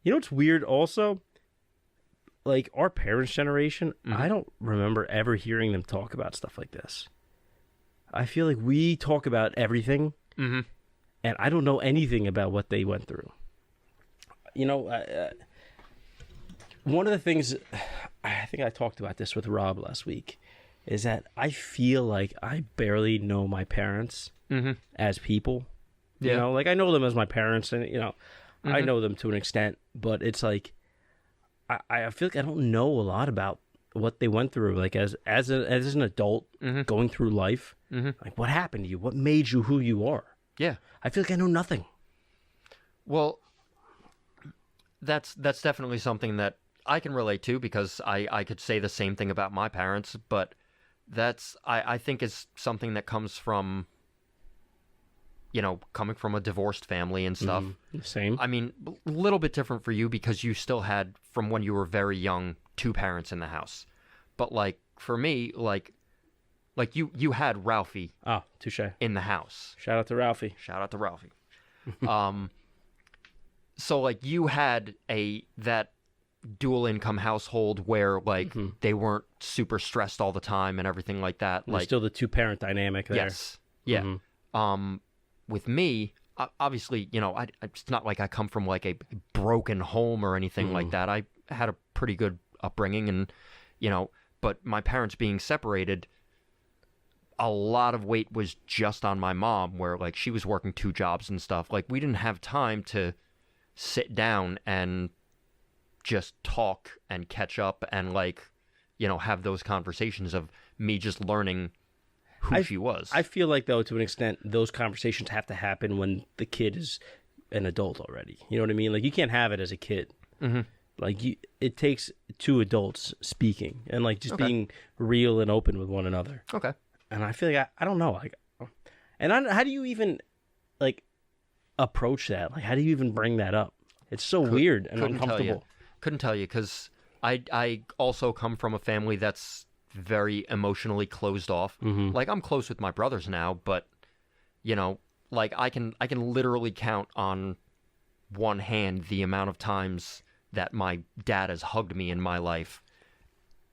You know what's weird also? Like, our parents' generation, I don't remember ever hearing them talk about stuff like this. I feel like we talk about everything, and I don't know anything about what they went through. You know, one of the things, I think I talked about this with Rob last week, is that I feel like I barely know my parents as people. You know, like, I know them as my parents, and, you know, I know them to an extent, but it's like, I feel like I don't know a lot about what they went through, like, as an adult going through life. Like, what happened to you? What made you who you are? Yeah. I feel like I know nothing. Well, that's definitely something that I can relate to, because I could say the same thing about my parents, but that's, I think, is something that comes from, you know, coming from a divorced family and stuff. Same. I mean, a little bit different for you because you still had, from when you were very young, 2 parents in the house. But, like, for me, like you had Ralphie. Oh, touche. In the house. Shout out to Ralphie. Shout out to Ralphie. So, like, you had that dual income household where, like, they weren't super stressed all the time and everything like that. There's like, still the 2-parent dynamic there. Yes. Yeah. With me, obviously, you know, it's not like I come from, like, a broken home or anything like that. I had a pretty good upbringing, and, you know, but my parents being separated, a lot of weight was just on my mom, where, like, she was working 2 jobs and stuff. Like, we didn't have time to sit down and just talk and catch up and, like, you know, have those conversations of me just learning who she was. I feel like, though, to an extent, those conversations have to happen when the kid is an adult already. You know what I mean? Like, you can't have it as a kid. Like, it takes 2 adults speaking and, like, just being real and open with one another. Okay. and I feel like I don't know, like, and how do you even like approach that? Like, how do you even bring that up? It's so weird and uncomfortable. Couldn't tell you because I also come from a family that's very emotionally closed off. Like, I'm close with my brothers now, but you know, like I can literally count on one hand the amount of times that my dad has hugged me in my life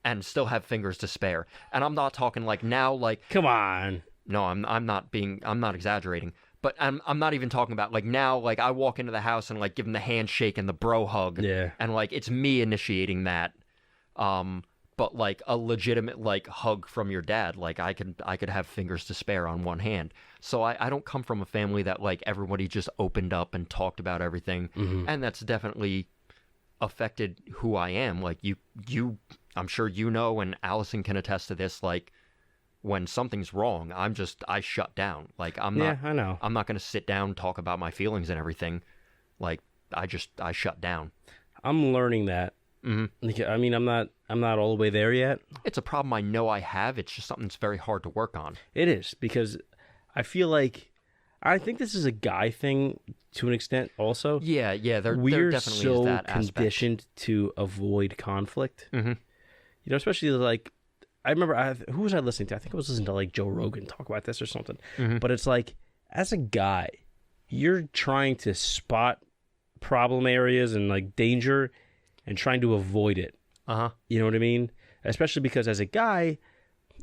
and still have fingers to spare. And I'm not talking like now, like, Come on. no, I'm not exaggerating. But I'm not even talking about like now, like I walk into the house and like give him the handshake and the bro hug. Yeah. And like it's me initiating that. But like a legitimate like hug from your dad, like I could have fingers to spare on one hand. So I don't come from a family that like everybody just opened up and talked about everything. And that's definitely affected who I am. Like you I'm sure you know, and Allison can attest to this, like when something's wrong, I shut down. Like I know. I'm not going to sit down, talk about my feelings and everything. Like I shut down. I'm learning that. I mean, I'm not all the way there yet. It's a problem I know I have. It's just something that's very hard to work on. It is, because I feel like I think this is a guy thing to an extent also. Yeah, there We're definitely so is that aspect. conditioned to avoid conflict. You know, especially like, I remember, who was I listening to? I think I was listening to like Joe Rogan talk about this or something. But it's like, as a guy, you're trying to spot problem areas and like danger and trying to avoid it. You know what I mean? Especially because as a guy,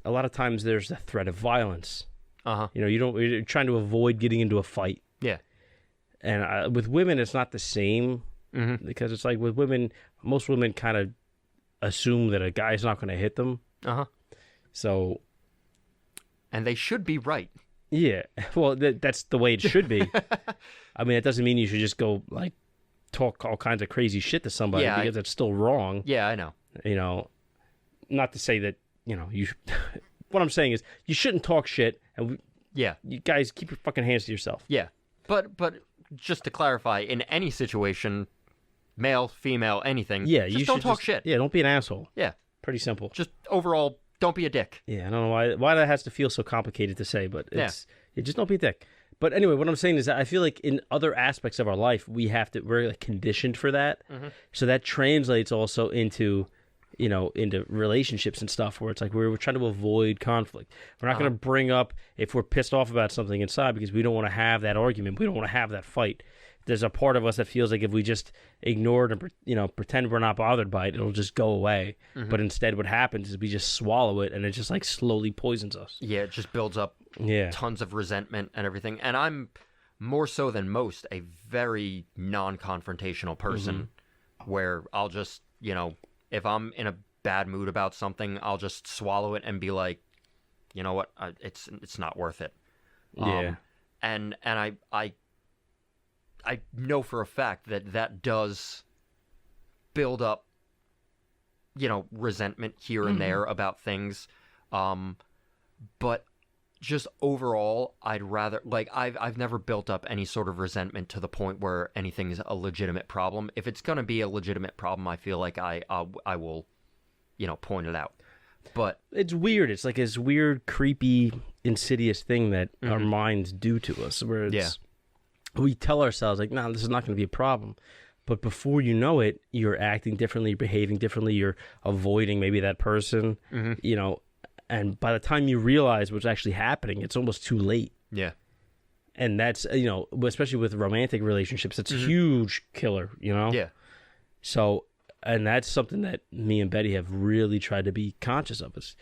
a lot of times there's the threat of violence. You know, you're trying to avoid getting into a fight. Yeah. And with women, it's not the same, because it's like with women, most women kind of assume that a guy's not going to hit them. So. And they should be right. Yeah. Well, that's the way it should be. I mean, it doesn't mean you should just go like talk all kinds of crazy shit to somebody, because it's still wrong. Yeah, I know. You know, not to say that, you know, you. What I'm saying is you shouldn't talk shit, and you guys keep your fucking hands to yourself. Yeah. But just to clarify, in any situation, male, female, anything, just don't talk shit. Yeah, don't be an asshole. Yeah. Pretty simple. Just overall, don't be a dick. Yeah, I don't know why that has to feel so complicated to say, but just don't be a dick. But anyway, what I'm saying is that I feel like in other aspects of our life, we're like conditioned for that. So that translates also into, you know, into relationships and stuff, where it's like we're trying to avoid conflict. We're not going to bring up if we're pissed off about something inside, because we don't want to have that argument. We don't want to have that fight. There's a part of us that feels like if we just ignore it and, you know, pretend we're not bothered by it, it'll just go away. But instead what happens is we just swallow it, and it just like slowly poisons us. Yeah, it just builds up tons of resentment and everything. And I'm more so than most a very non-confrontational person, where I'll just, you know, if I'm in a bad mood about something, I'll just swallow it and be like, you know what, it's not worth it. And I know for a fact that does build up, you know, resentment here and there about things. But just overall, I'd rather, like, I've never built up any sort of resentment to the point where anything's a legitimate problem. If it's going to be a legitimate problem, I feel like I will, you know, point it out. But it's weird. It's like this weird, creepy, insidious thing that our minds do to us, where it's, we tell ourselves like, no, this is not going to be a problem. But before you know it, you're acting differently, behaving differently, you're avoiding maybe that person, you know, and by the time you realize what's actually happening, it's almost too late. Yeah. And that's, you know, especially with romantic relationships, it's a huge killer, you know? Yeah. So, and that's something that me and Betty have really tried to be conscious of, is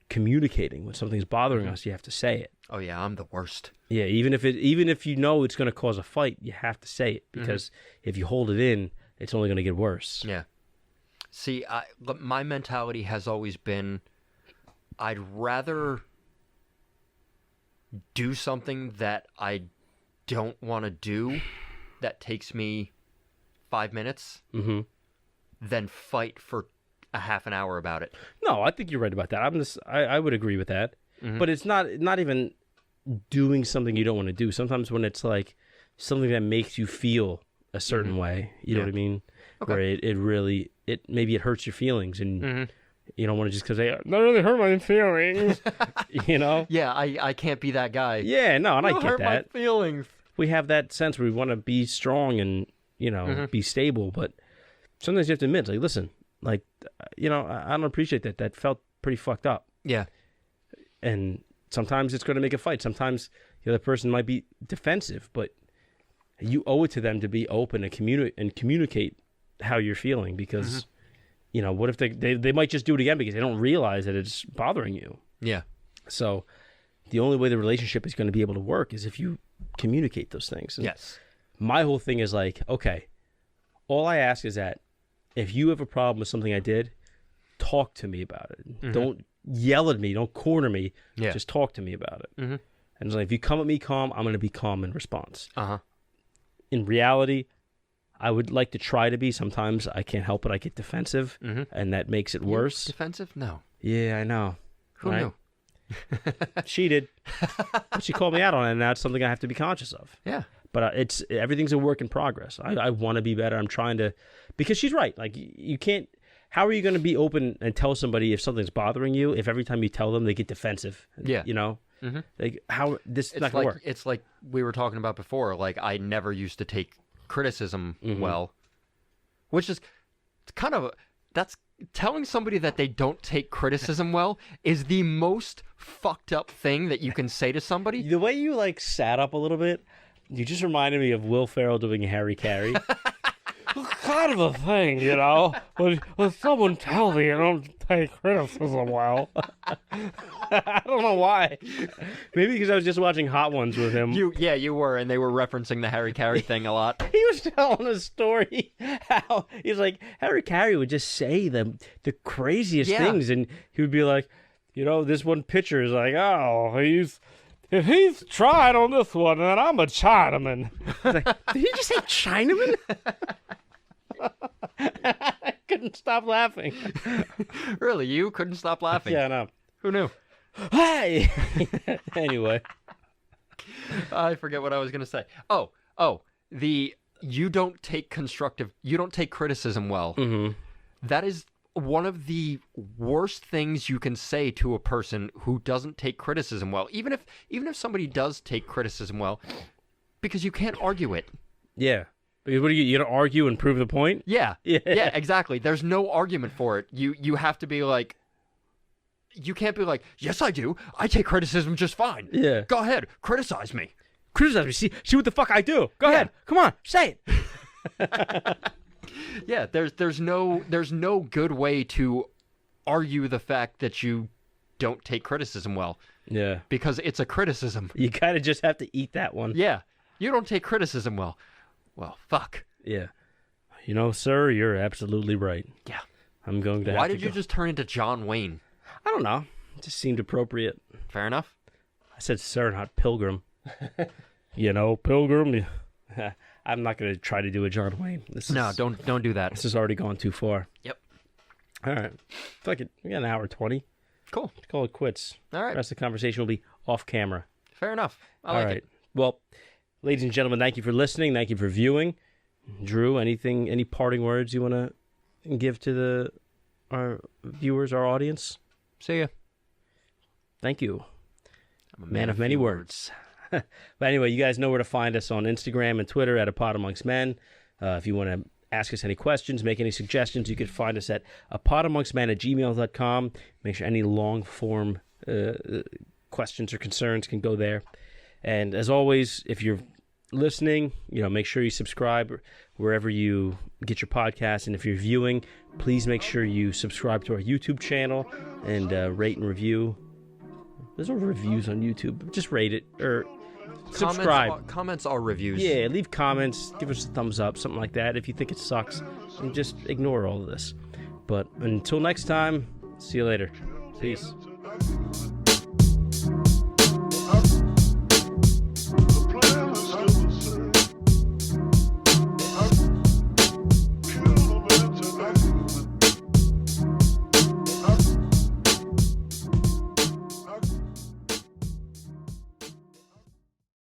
communicating. When something's bothering us, you have to say it. Oh yeah, I'm the worst. Yeah, even if you know it's going to cause a fight, you have to say it, because if you hold it in, it's only going to get worse. Yeah. See, my mentality has always been, I'd rather do something that I don't want to do that takes me 5 minutes than fight for a half an hour about it. No, I think you're right about that. I would agree with that. But it's not even doing something you don't want to do. Sometimes when it's like something that makes you feel a certain way, you know what I mean? Okay. Where it really maybe it hurts your feelings, and You don't want to just because they that really hurt my feelings. Yeah, I can't be that guy. Yeah, no, and I You'll get hurt that. my feelings. We have that sense where we want to be strong and be stable, but sometimes you have to admit, like, listen, like, I don't appreciate that. That felt pretty fucked up. Yeah. And sometimes it's going to make a fight. Sometimes the other person might be defensive, but you owe it to them to be open and communicate how you're feeling because, what if they might just do it again because they don't realize that it's bothering you. Yeah. So the only way the relationship is going to be able to work is if you communicate those things. And Yes. my whole thing is like, okay, all I ask is that if you have a problem with something I did, talk to me about it. Don't yell at me. Don't corner me. Yeah. Just talk to me about it. And it's like, if you come at me calm, I'm going to be calm in response. In reality, I would like to try to be. Sometimes I can't help it. I get defensive, and that makes it worse. Defensive? No. Yeah, I know. Who knew? She did. But she called me out on it, and that's something I have to be conscious of. Yeah. But everything's a work in progress. I want to be better. I'm trying to, because she's right. Like, you can't. How are you going to be open and tell somebody if something's bothering you if every time you tell them they get defensive? Yeah. Like, how this is not It's going like to work. it's like we were talking about before. Like, I never used to take criticism well, which is kind of that's telling somebody that they don't take criticism well is the most fucked up thing that you can say to somebody. The way you like sat up a little bit, you just reminded me of Will Ferrell doing Harry Carey. Kind of a thing, when someone tells me you don't take criticism well. I don't know why. Maybe because I was just watching Hot Ones with him. You were, and they were referencing the Harry Carey thing a lot. He was telling a story how he's like, Harry Carey would just say the craziest things, and he would be like, this one pitcher is like, if he's tried on this one, then I'm a Chinaman. Like, did he just say Chinaman? I couldn't stop laughing. Really, you couldn't stop laughing? Yeah, I know. Who knew? Hey! Anyway. I forget what I was going to say. You don't take criticism well. That is one of the worst things you can say to a person who doesn't take criticism well. Even if somebody does take criticism well, because you can't argue it. Yeah. Because what you gonna argue and prove the point? Yeah, exactly. There's no argument for it. You have to be like, you can't be like, yes, I do. I take criticism just fine. Yeah. Go ahead, criticize me. Criticize me. See what the fuck I do. Go ahead. Come on, say it. Yeah, there's no good way to argue the fact that you don't take criticism well. Yeah. Because it's a criticism. You kind of just have to eat that one. Yeah. You don't take criticism well. Well, fuck. Yeah. Sir, you're absolutely right. Yeah. I'm going to Why have to did you just turn into John Wayne? I don't know. It just seemed appropriate. Fair enough. I said sir, not pilgrim. Pilgrim. I'm not going to try to do a John Wayne. Don't do that. This has already gone too far. Yep. All right. Fuck it. We got an hour 20. Cool. Let's call it quits. All right. The rest of the conversation will be off camera. Fair enough. I like it. Well, ladies and gentlemen, thank you for listening. Thank you for viewing. Drew, any parting words you want to give to our viewers, our audience? See ya. Thank you. I'm a man of many words. But anyway, you guys know where to find us on Instagram and Twitter at APodAmongstMen. If you want to ask us any questions, make any suggestions, you can find us at APodAmongstMen@gmail.com. Make sure any long-form questions or concerns can go there. And as always, if you're listening, make sure you subscribe wherever you get your podcast. And if you're viewing, please make sure you subscribe to our YouTube channel and rate and review. There's no reviews on YouTube. Just rate it or subscribe. Comments are reviews. Yeah, leave comments. Give us a thumbs up, something like that. If you think it sucks, and just ignore all of this. But until next time, see you later. Peace.